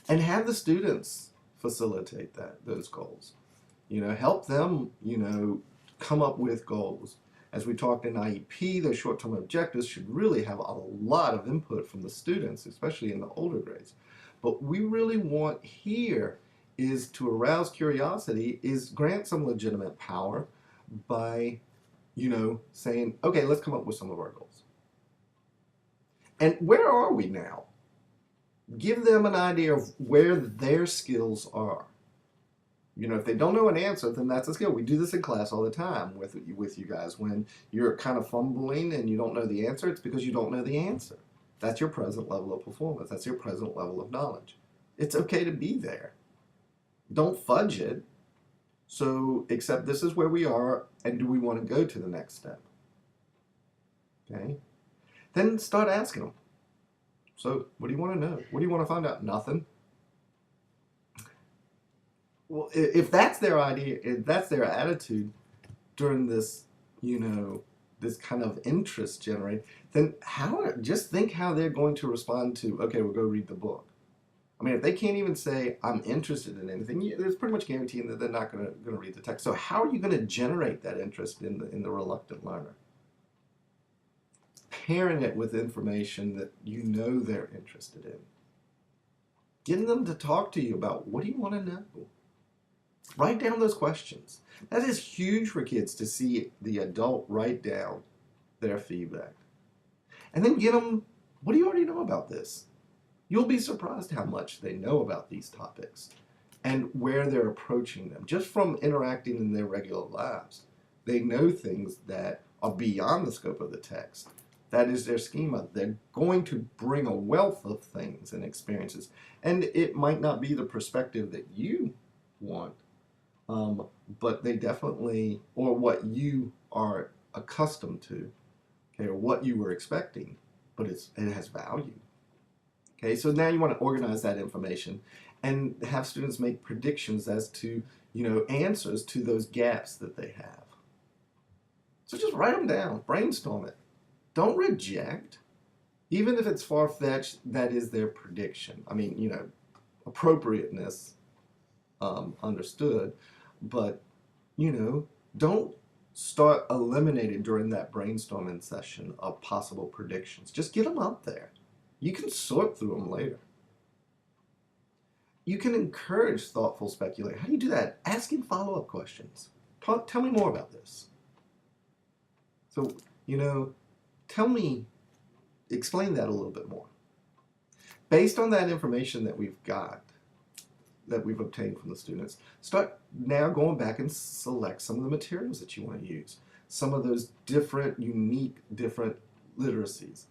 And have the students facilitate those goals. Help them, come up with goals. As we talked in IEP, those short-term objectives should really have a lot of input from the students, especially in the older grades. But we really want here is to arouse curiosity, is grant some legitimate power by, saying, okay, let's come up with some of our goals. And where are we now? Give them an idea of where their skills are. If they don't know an answer, then that's a skill. We do this in class all the time with you guys. When you're kind of fumbling and you don't know the answer, it's because you don't know the answer. That's your present level of performance. That's your present level of knowledge. It's okay to be there. Don't fudge it. So, except this is where we are, and do we want to go to the next step? Okay? Then start asking them. So, what do you want to know? What do you want to find out? Nothing. Well, if that's their idea, if that's their attitude during this, this kind of interest generate, then just think how they're going to respond to, okay, we'll go read the book. I mean, if they can't even say, I'm interested in anything, there's pretty much guaranteeing that they're not going to read the text. So how are you going to generate that interest in the reluctant learner? Pairing it with information that they're interested in. Getting them to talk to you about, what do you want to know? Write down those questions. That is huge for kids to see the adult write down their feedback. And then get them, what do you already know about this? You'll be surprised how much they know about these topics and where they're approaching them. Just from interacting in their regular lives, they know things that are beyond the scope of the text. That is their schema. They're going to bring a wealth of things and experiences. And it might not be the perspective that you want, but they definitely, or what you are accustomed to, okay, or what you were expecting, but it has value. Okay, so now you want to organize that information and have students make predictions as to, answers to those gaps that they have. So just write them down, brainstorm it. Don't reject. Even if it's far-fetched, that is their prediction. I mean, appropriateness understood, but, don't start eliminating during that brainstorming session of possible predictions. Just get them out there. You can sort through them later. You can encourage thoughtful speculation. How do you do that? Asking follow-up questions. Tell me more about this. So, explain that a little bit more. Based on that information that we've got, that we've obtained from the students, start now going back and select some of the materials that you want to use. Some of those different literacies.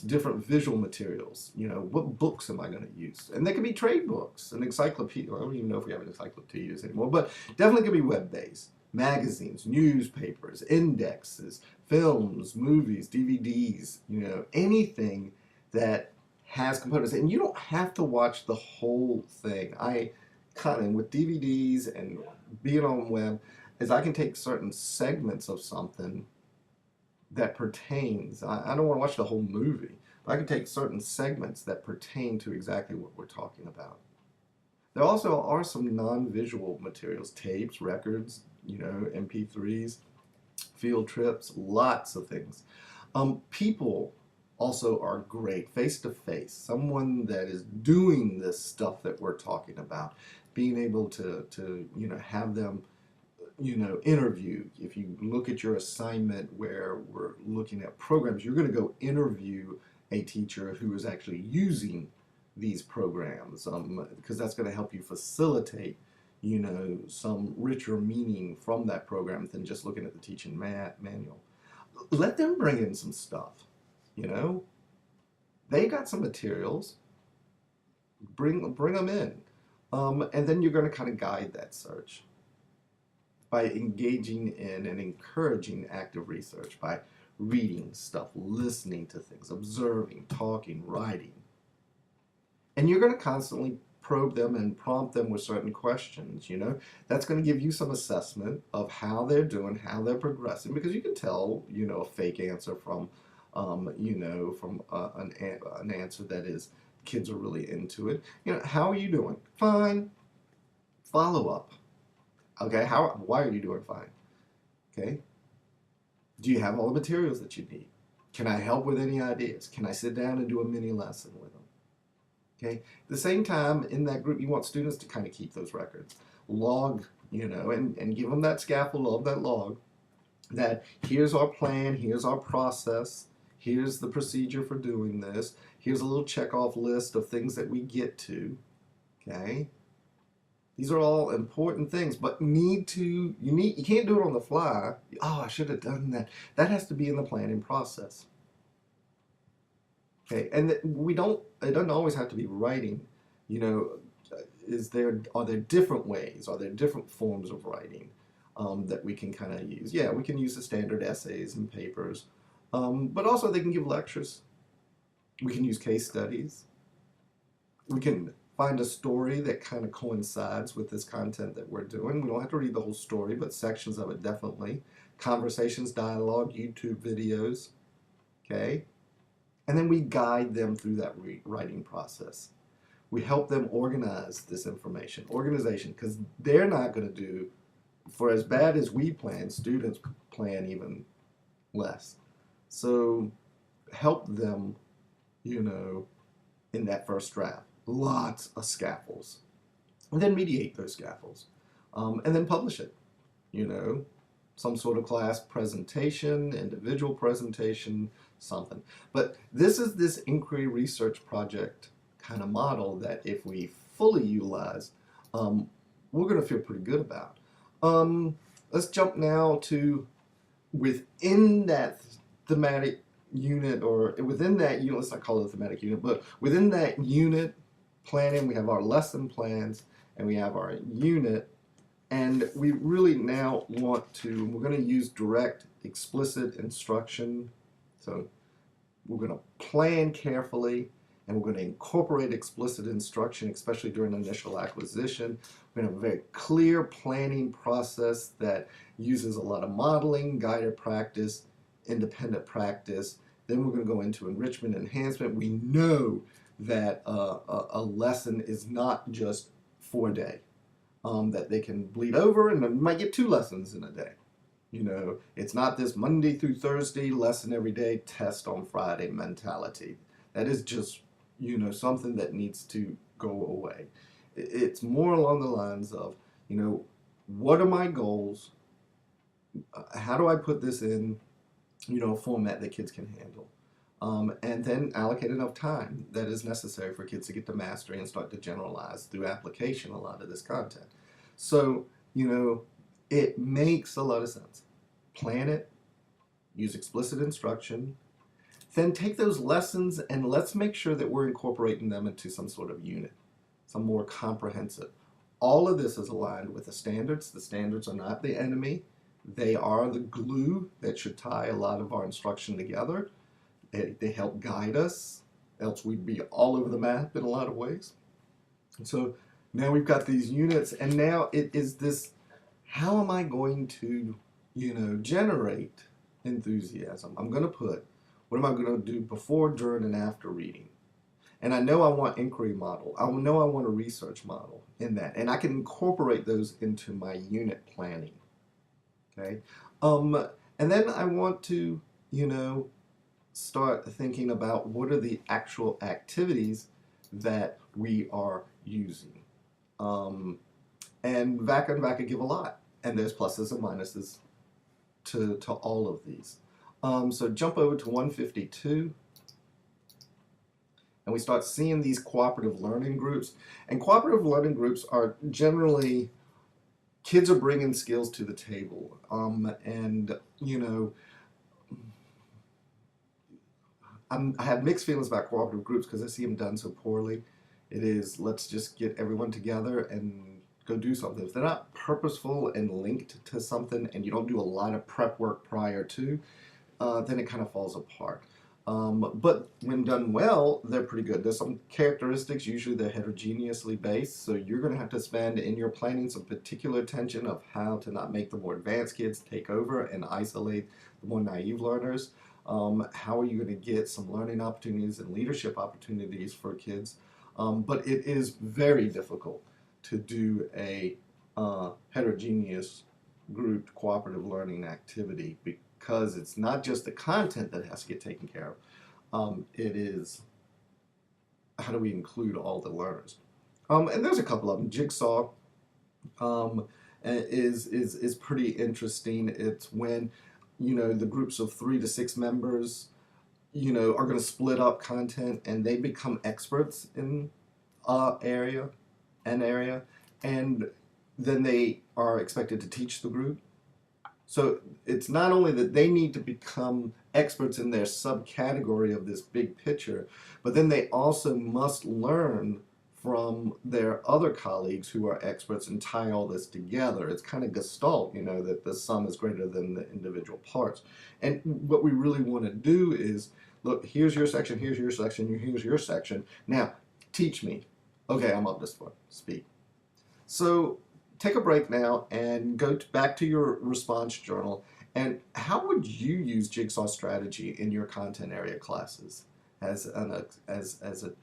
Different visual materials. What books am I going to use? And they can be trade books, an encyclopedia. I don't even know if we have encyclopedias anymore, but definitely can be web-based. Magazines, newspapers, indexes, films, movies, DVDs, anything that has components. And you don't have to watch the whole thing. With DVDs and being on web, is I can take certain segments of something that pertains. I don't want to watch the whole movie, but I can take certain segments that pertain to exactly what we're talking about. There also are some non-visual materials, tapes, records, MP3s, field trips, lots of things. People also are great. Face to face, someone that is doing this stuff that we're talking about, being able to have them interview. If you look at your assignment where we're looking at programs, you're going to go interview a teacher who is actually using these programs, because that's going to help you facilitate some richer meaning from that program than just looking at the teaching manual. Let them bring in some stuff. They got some materials. Bring them in, and then you're going to kind of guide that search by engaging in and encouraging active research, by reading stuff, listening to things, observing, talking, writing. And you're going to constantly probe them and prompt them with certain questions. That's going to give you some assessment of how they're doing, how they're progressing, because you can tell a fake answer from an answer that is kids are really into it. How are you doing? Fine. Follow up. Okay, why are you doing fine? Okay. Do you have all the materials that you need? Can I help with any ideas? Can I sit down and do a mini lesson with them? Okay. At the same time, in that group, you want students to kind of keep those records. Log, and give them that scaffold of that log, that here's our plan, here's our process, here's the procedure for doing this, here's a little check-off list of things that we get to. Okay. These are all important things, but you can't do it on the fly. Oh, I should have done that. That has to be in the planning process. Okay, and it doesn't always have to be writing. Are there different ways? Are there different forms of writing that we can kind of use? Yeah, we can use the standard essays and papers, but also they can give lectures. We can use case studies. We can find a story that kind of coincides with this content that we're doing. We don't have to read the whole story, but sections of it definitely. Conversations, dialogue, YouTube videos, okay? And then we guide them through that writing process. We help them organize this information. Organization, because they're not going to do, for as bad as we plan, students plan even less. So help them, in that first draft. Lots of scaffolds, and then mediate those scaffolds, and then publish it. Some sort of class presentation, individual presentation, something. But this is this inquiry research project kind of model that if we fully utilize, we're going to feel pretty good about. Let's jump now to within that thematic unit, or within that unit, let's not call it a thematic unit, but within that unit planning, we have our lesson plans and we have our unit, and we really now we're going to use direct explicit instruction. So we're going to plan carefully, and we're going to incorporate explicit instruction, especially during initial acquisition. We're going to have a very clear planning process that uses a lot of modeling, guided practice, independent practice. Then we're going to go into enrichment enhancement. We know that a lesson is not just for a day, that they can bleed over, and they might get 2 lessons in a day. It's not this Monday through Thursday lesson every day, test on Friday mentality. That is just, something that needs to go away. It's more along the lines of, what are my goals? How do I put this in, a format that kids can handle? And then allocate enough time that is necessary for kids to get to mastery and start to generalize through application a lot of this content. So, it makes a lot of sense. Plan it, use explicit instruction, then take those lessons and let's make sure that we're incorporating them into some sort of unit, some more comprehensive. All of this is aligned with the standards. The standards are not the enemy. They are the glue that should tie a lot of our instruction together. They help guide us, else we'd be all over the map in a lot of ways. And so now we've got these units, and now it is this, how am I going to, generate enthusiasm? I'm going to put, what am I going to do before, during, and after reading? And I know I want inquiry model. I know I want a research model in that, and I can incorporate those into my unit planning. Okay, and then I want to, start thinking about what are the actual activities that we are using. Um, and vaccach give a lot, and there's pluses and minuses to all of these. So jump over to 152, and we start seeing these cooperative learning groups. And cooperative learning groups are generally kids are bringing skills to the table. And, you know, I have mixed feelings about cooperative groups because I see them done so poorly. It is, let's just get everyone together and go do something. If they're not purposeful and linked to something and you don't do a lot of prep work prior to, then it kind of falls apart. But when done well, they're pretty good. There's some characteristics, usually they're heterogeneously based, so you're going to have to spend in your planning some particular attention of how to not make the more advanced kids take over and isolate the more naive learners. How are you going to get some learning opportunities and leadership opportunities for kids? But it is very difficult to do a heterogeneous grouped cooperative learning activity because it's not just the content that has to get taken care of. It is how do we include all the learners? And there's a couple of them. Jigsaw is pretty interesting. It's when the groups of 3 to 6 members are going to split up content and they become experts in an area, and then they are expected to teach the group. So it's not only that they need to become experts in their subcategory of this big picture, but then they also must learn from their other colleagues who are experts and tie all this together. It's kind of gestalt, that the sum is greater than the individual parts. And what we really want to do is, look, here's your section, here's your section, here's your section. Now, teach me. Okay, I'm up to speed. So take a break now and go back to your response journal. And how would you use Jigsaw strategy in your content area classes as a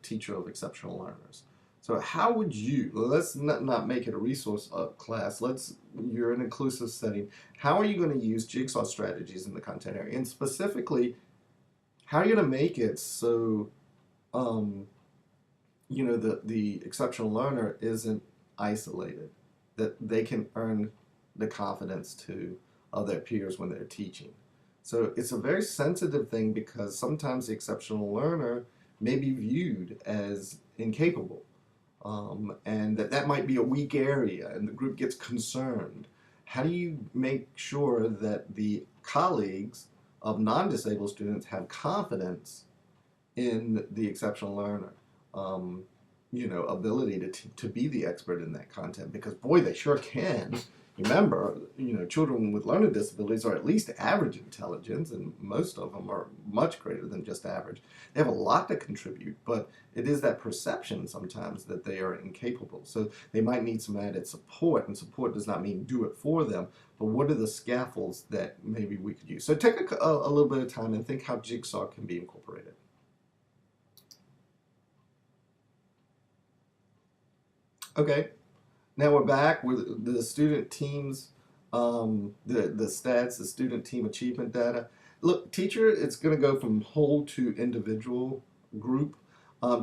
teacher of exceptional learners? So how would you, let's not make it a resource class, you're in an inclusive setting. How are you going to use Jigsaw strategies in the content area? And specifically, how are you going to make it so the exceptional learner isn't isolated, that they can earn the confidence to their peers when they're teaching? So it's a very sensitive thing because sometimes the exceptional learner may be viewed as incapable, and that might be a weak area and the group gets concerned. How do you make sure that the colleagues of non-disabled students have confidence in the exceptional learner? Ability to be the expert in that content, because boy, they sure can. Remember, children with learning disabilities are at least average intelligence, and most of them are much greater than just average. They have a lot to contribute, but it is that perception sometimes that they are incapable. So they might need some added support, and support does not mean do it for them, but what are the scaffolds that maybe we could use? So take a little bit of time and think how Jigsaw can be incorporated. Okay, now we're back with the student teams, the stats, the student team achievement data. Look, teacher, it's going to go from whole to individual group.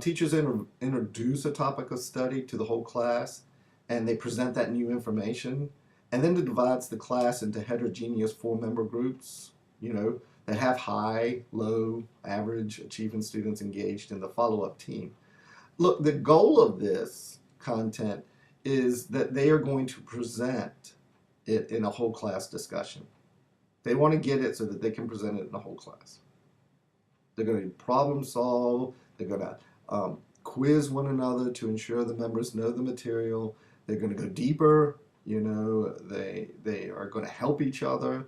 Teachers introduce a topic of study to the whole class, and they present that new information, and then it divides the class into heterogeneous 4-member groups, that have high, low, average achieving students engaged in the follow-up team. Look, the goal of this content is that they are going to present it in a whole class discussion. They want to get it so that they can present it in a whole class. They're going to problem solve. They're going to quiz one another to ensure the members know the material. They're going to go deeper. They are going to help each other.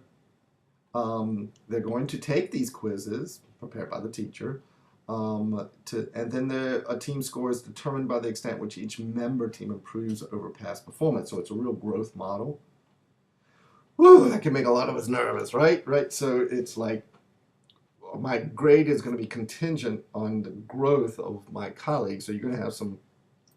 They're going to take these quizzes prepared by the teacher. And then a team score is determined by the extent which each member team improves over past performance. So it's a real growth model. Woo, that can make a lot of us nervous, right? Right. So it's like my grade is going to be contingent on the growth of my colleagues. So you're going to have some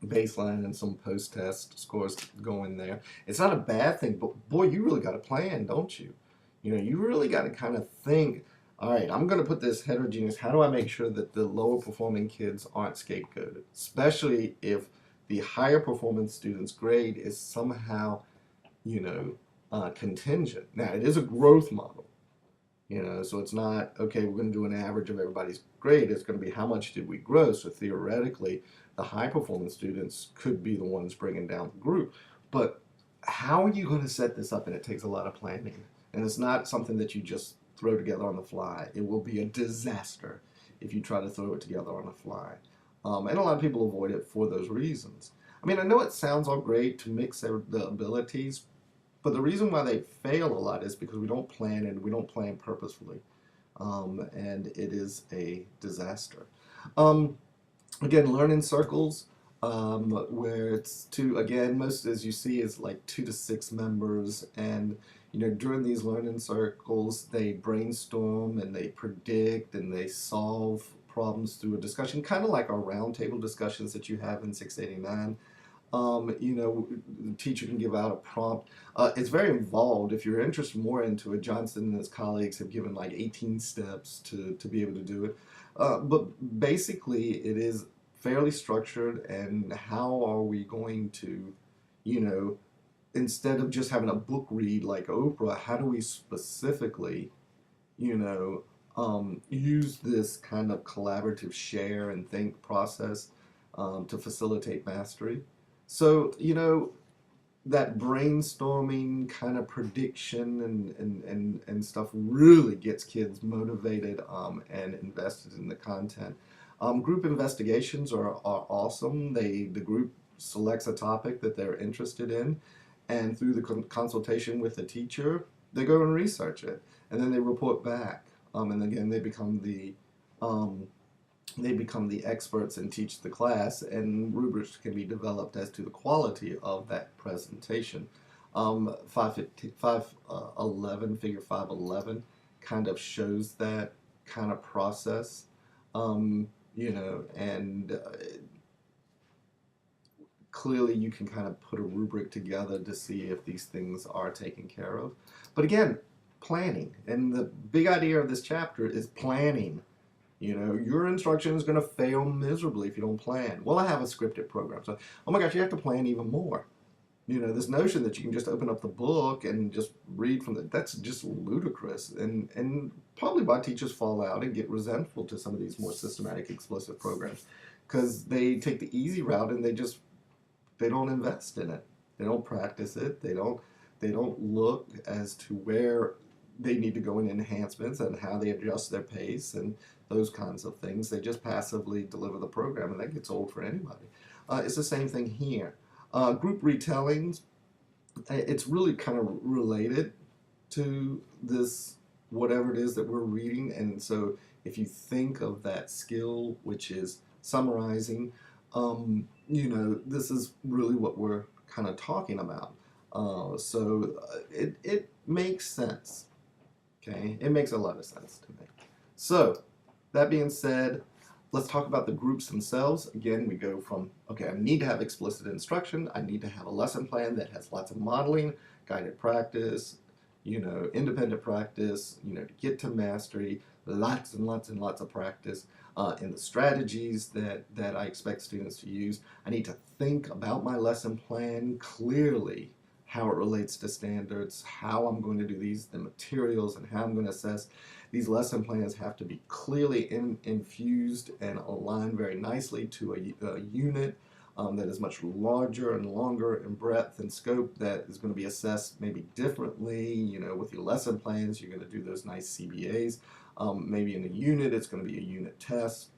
baseline and some post-test scores go in there. It's not a bad thing, but boy, you really got to plan, don't you? You really got to kind of think All right, I'm going to put this heterogeneous. How do I make sure that the lower performing kids aren't scapegoated, especially if the higher performance student's grade is somehow, you know, contingent? Now, it is a growth model, so it's not, okay, we're going to do an average of everybody's grade. It's going to be how much did we grow? So theoretically, the high performance students could be the ones bringing down the group. But how are you going to set this up? And it takes a lot of planning. And it's not something that you just throw together on the fly. It will be a disaster if you try to throw it together on the fly. And a lot of people avoid it for those reasons. I mean, I know it sounds all great to mix the abilities, but the reason why they fail a lot is because we don't plan, and we don't plan purposefully. And it is a disaster. Um, Again, learning circles, where it's again, most as you see is like 2 to 6 members, and during these learning circles they brainstorm and they predict and they solve problems through a discussion, kind of like our roundtable discussions that you have in 689. The teacher can give out a prompt. It's very involved. If you're interested more into it, Johnson and his colleagues have given like 18 steps to be able to do it. But basically, it is fairly structured. And how are we going to, you know, instead of just having a book read like Oprah, how do we specifically, use this kind of collaborative share and think process to facilitate mastery? So, that brainstorming kind of prediction and stuff really gets kids motivated and invested in the content. Group investigations are awesome. The group selects a topic that they're interested in, and through the consultation with the teacher, they go and research it, and then they report back. And again, um, they become the experts and teach the class, and rubrics can be developed as to the quality of that presentation. 511, figure 511 kind of shows that kind of process, and clearly you can kind of put a rubric together to see if these things are taken care of. But again, planning. And the big idea of this chapter is planning. Your instruction is going to fail miserably if you don't plan. Well, I have a scripted program. So, oh my gosh, you have to plan even more. This notion that you can just open up the book and just read from that's just ludicrous. And probably why teachers fall out and get resentful to some of these more systematic, explicit programs. Because they take the easy route and they don't invest in it. They don't practice it. They don't look as to where they need to go in enhancements and how they adjust their pace and those kinds of things. They just passively deliver the program, and that gets old for anybody. It's the same thing here. Group retellings, it's really kind of related to this, whatever it is that we're reading. And so if you think of that skill, which is summarizing, this is really what we're kind of talking about. So it makes sense. Okay, it makes a lot of sense to me. So, that being said, let's talk about the groups themselves. Again, we go from, okay, I need to have explicit instruction. I need to have a lesson plan that has lots of modeling, guided practice, independent practice, to get to mastery, lots and lots and lots of practice in the strategies that I expect students to use. I need to think about my lesson plan clearly, how it relates to standards, how I'm going to do the materials, and how I'm going to assess. These lesson plans have to be clearly infused and aligned very nicely to a unit that is much larger and longer in breadth and scope, that is going to be assessed maybe differently. With your lesson plans, you're going to do those nice CBAs. Maybe in a unit, it's going to be a unit test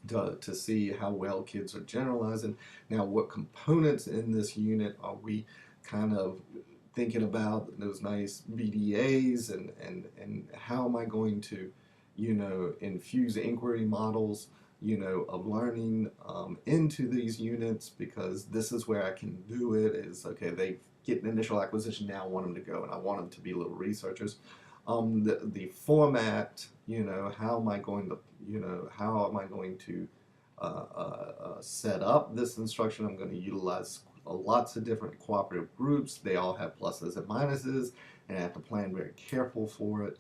to see how well kids are generalizing. Now, what components in this unit are we kind of thinking about, those nice BDAs, and how am I going to, infuse inquiry models, of learning into these units, because this is where I can do it. Is, okay, they get an initial acquisition, now I want them to go, and I want them to be little researchers. The format, how am I going to set up this instruction? I'm going to utilize lots of different cooperative groups. They all have pluses and minuses, and I have to plan very careful for it.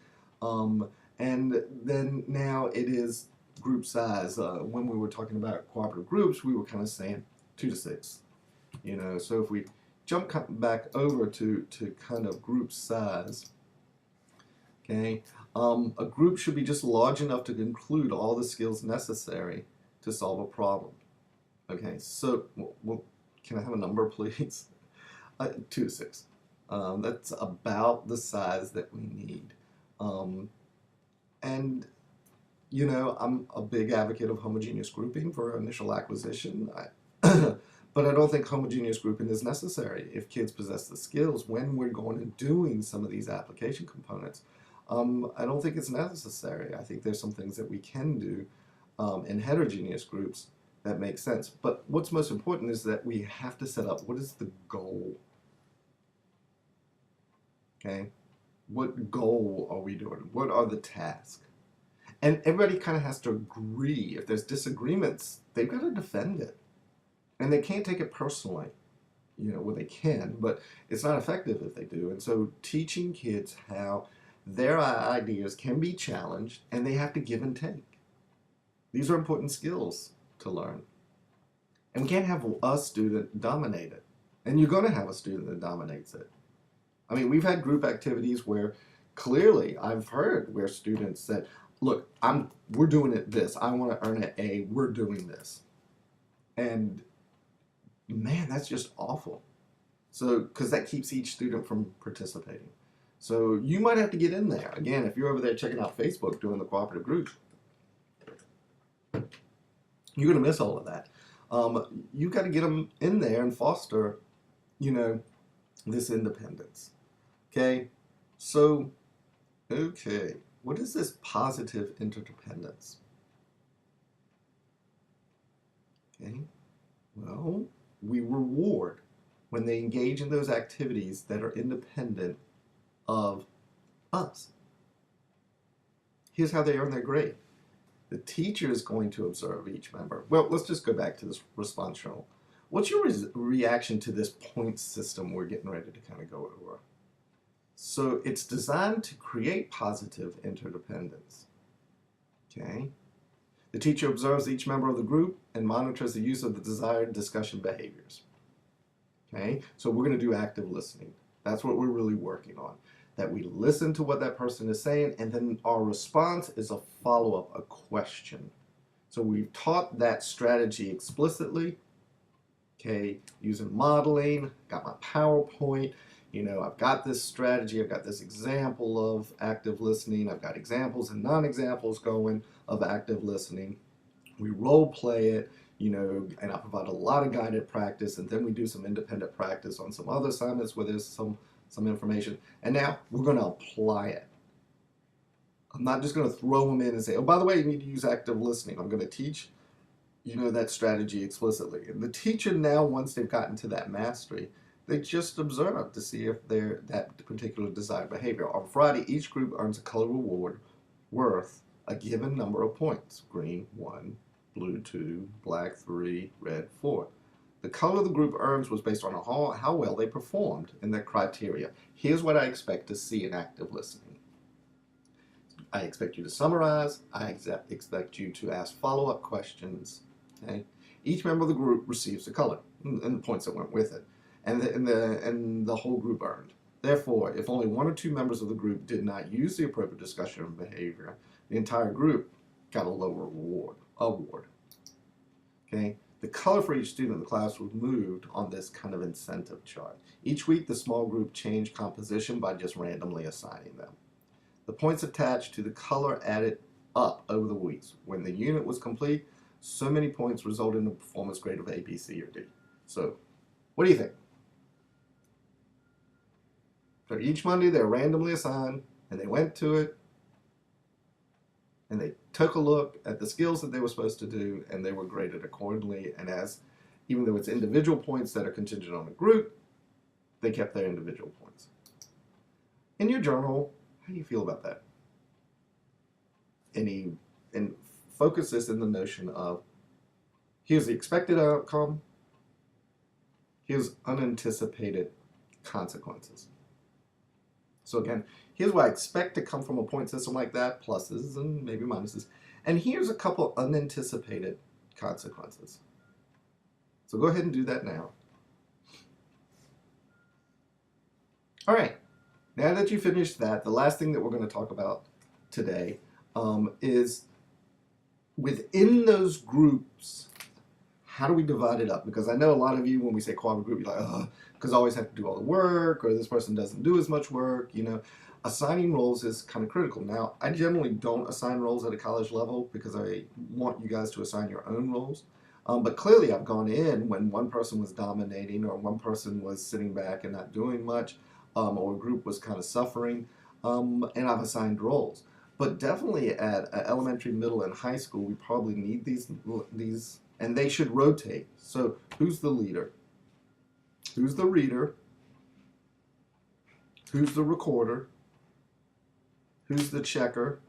And then now it is group size. When we were talking about cooperative groups, we were kind of saying 2 to 6. So if we jump back over to kind of group size, okay, a group should be just large enough to include all the skills necessary to solve a problem. Okay, so can I have a number, please? 2 to 6. That's about the size that we need. And I'm a big advocate of homogeneous grouping for initial acquisition. But I don't think homogeneous grouping is necessary if kids possess the skills when we're going and doing some of these application components. I don't think it's necessary. I think there's some things that we can do in heterogeneous groups that make sense. But what's most important is that we have to set up what is the goal. Okay? What goal are we doing? What are the tasks? And everybody kind of has to agree. If there's disagreements, they've got to defend it. And they can't take it personally. Well, they can, but it's not effective if they do. And so teaching kids how their ideas can be challenged and they have to give and take. These are important skills to learn. And we can't have a student dominate it. And you're going to have a student that dominates it. I mean, we've had group activities where clearly I've heard where students said, look, we're doing it this. I want to earn an A. We're doing this. And man, that's just awful. So, because that keeps each student from participating. So you might have to get in there. Again, if you're over there checking out Facebook doing the cooperative groups, you're going to miss all of that. You got to get them in there and foster, this independence. Okay? So, okay, what is this positive interdependence? Okay, well, we reward when they engage in those activities that are independent of us. Here's how they earn their grade. The teacher is going to observe each member. Well, let's just go back to this response journal. What's your reaction to this point system we're getting ready to kind of go over? So it's designed to create positive interdependence. Okay? The teacher observes each member of the group and monitors the use of the desired discussion behaviors. Okay? So we're going to do active listening. That's what we're really working on. That we listen to what that person is saying, and then our response is a follow-up, a question. So we've taught that strategy explicitly, okay, using modeling, got my PowerPoint, I've got this strategy, I've got this example of active listening, I've got examples and non-examples going of active listening. We role play it, and I provide a lot of guided practice, and then we do some independent practice on some other assignments where there's some information. And now we're going to apply it. I'm not just going to throw them in and say, oh, by the way, you need to use active listening. I'm going to teach, that strategy explicitly. And the teacher now, once they've gotten to that mastery, they just observe to see if they're that particular desired behavior. On Friday, each group earns a color reward worth a given number of points. Green, 1, blue, 2, black, 3, red, 4. The color the group earns was based on how well they performed in their criteria. Here's what I expect to see in active listening. I expect you to summarize. I expect you to ask follow-up questions. Okay? Each member of the group receives the color and the points that went with it, and the whole group earned. Therefore, if only 1 or 2 members of the group did not use the appropriate discussion of behavior, the entire group got a lower award. Okay? The color for each student in the class was moved on this kind of incentive chart. Each week, the small group changed composition by just randomly assigning them. The points attached to the color added up over the weeks. When the unit was complete, so many points resulted in a performance grade of A, B, C, or D. So, what do you think? So each Monday, they're randomly assigned, and they went to it, and they took a look at the skills that they were supposed to do, and they were graded accordingly. And even though it's individual points that are contingent on the group, they kept their individual points. In your journal, how do you feel about that? And focus this in the notion of, here's the expected outcome, here's unanticipated consequences. So again, here's what I expect to come from a point system like that, pluses and maybe minuses. And here's a couple unanticipated consequences. So go ahead and do that now. All right, now that you finished that, the last thing that we're going to talk about today is within those groups, how do we divide it up? Because I know a lot of you, when we say cooperative group, you're like, oh, because I always have to do all the work, or this person doesn't do as much work. You know, assigning roles is kind of critical. Now, I generally don't assign roles at a college level because I want you guys to assign your own roles. But clearly, I've gone in when one person was dominating, or one person was sitting back and not doing much, or a group was kind of suffering, and I've assigned roles. But definitely at elementary, middle, and high school, we probably need these, and they should rotate. So who's the leader? Who's the reader? Who's the recorder? Who's the checker?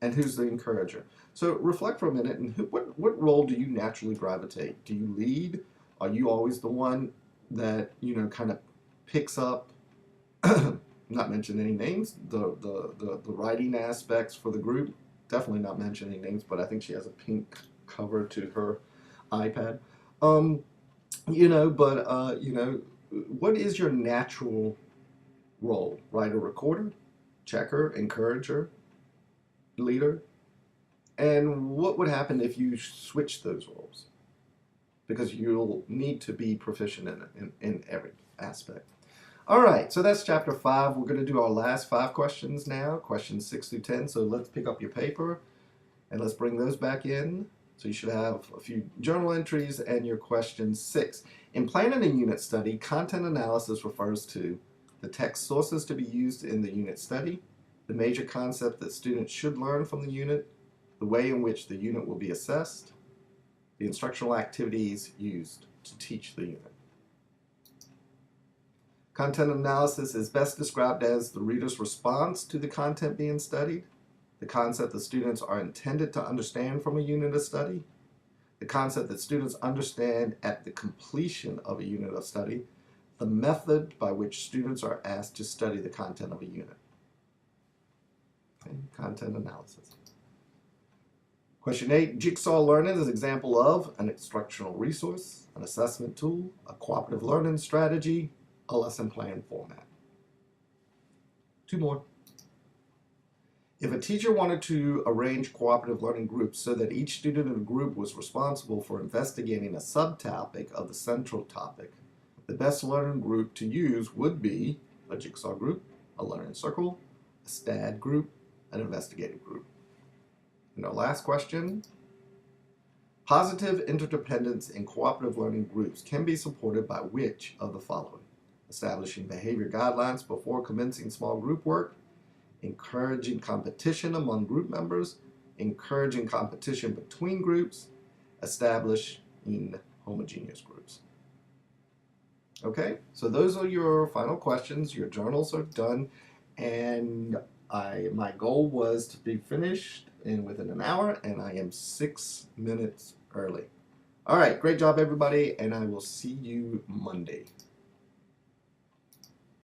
And who's the encourager? So reflect for a minute, and what role do you naturally gravitate? Do you lead? Are you always the one that, you know, kind of picks up, not mention any names, the writing aspects for the group? Definitely not mention any names, but I think she has a pink cover to her iPad. You know, but you know, what is your natural role? Writer, recorder, checker, encourager, leader? And what would happen if you switch those roles? Because you'll need to be proficient in every aspect. All right, so that's chapter 5. We're going to do our last 5 questions now, questions 6 through 10. So let's pick up your paper and let's bring those back in. So you should have a few journal entries and your question 6. In planning a unit study, content analysis refers to the text sources to be used in the unit study, the major concept that students should learn from the unit, the way in which the unit will be assessed, the instructional activities used to teach the unit. Content analysis is best described as the reader's response to the content being studied, the concept that students are intended to understand from a unit of study, the concept that students understand at the completion of a unit of study, the method by which students are asked to study the content of a unit. Okay, content analysis. Question 8, jigsaw learning is an example of an instructional resource, an assessment tool, a cooperative learning strategy, a lesson plan format. 2 more. If a teacher wanted to arrange cooperative learning groups so that each student in the group was responsible for investigating a subtopic of the central topic, the best learning group to use would be a jigsaw group, a learning circle, a STAD group, an investigative group. And our last question, positive interdependence in cooperative learning groups can be supported by which of the following? Establishing behavior guidelines before commencing small group work, encouraging competition among group members, encouraging competition between groups, establishing homogeneous groups. Okay, so those are your final questions. Your journals are done, and my goal was to be finished within an hour, and I am 6 minutes early. All right, great job, everybody, and I will see you Monday.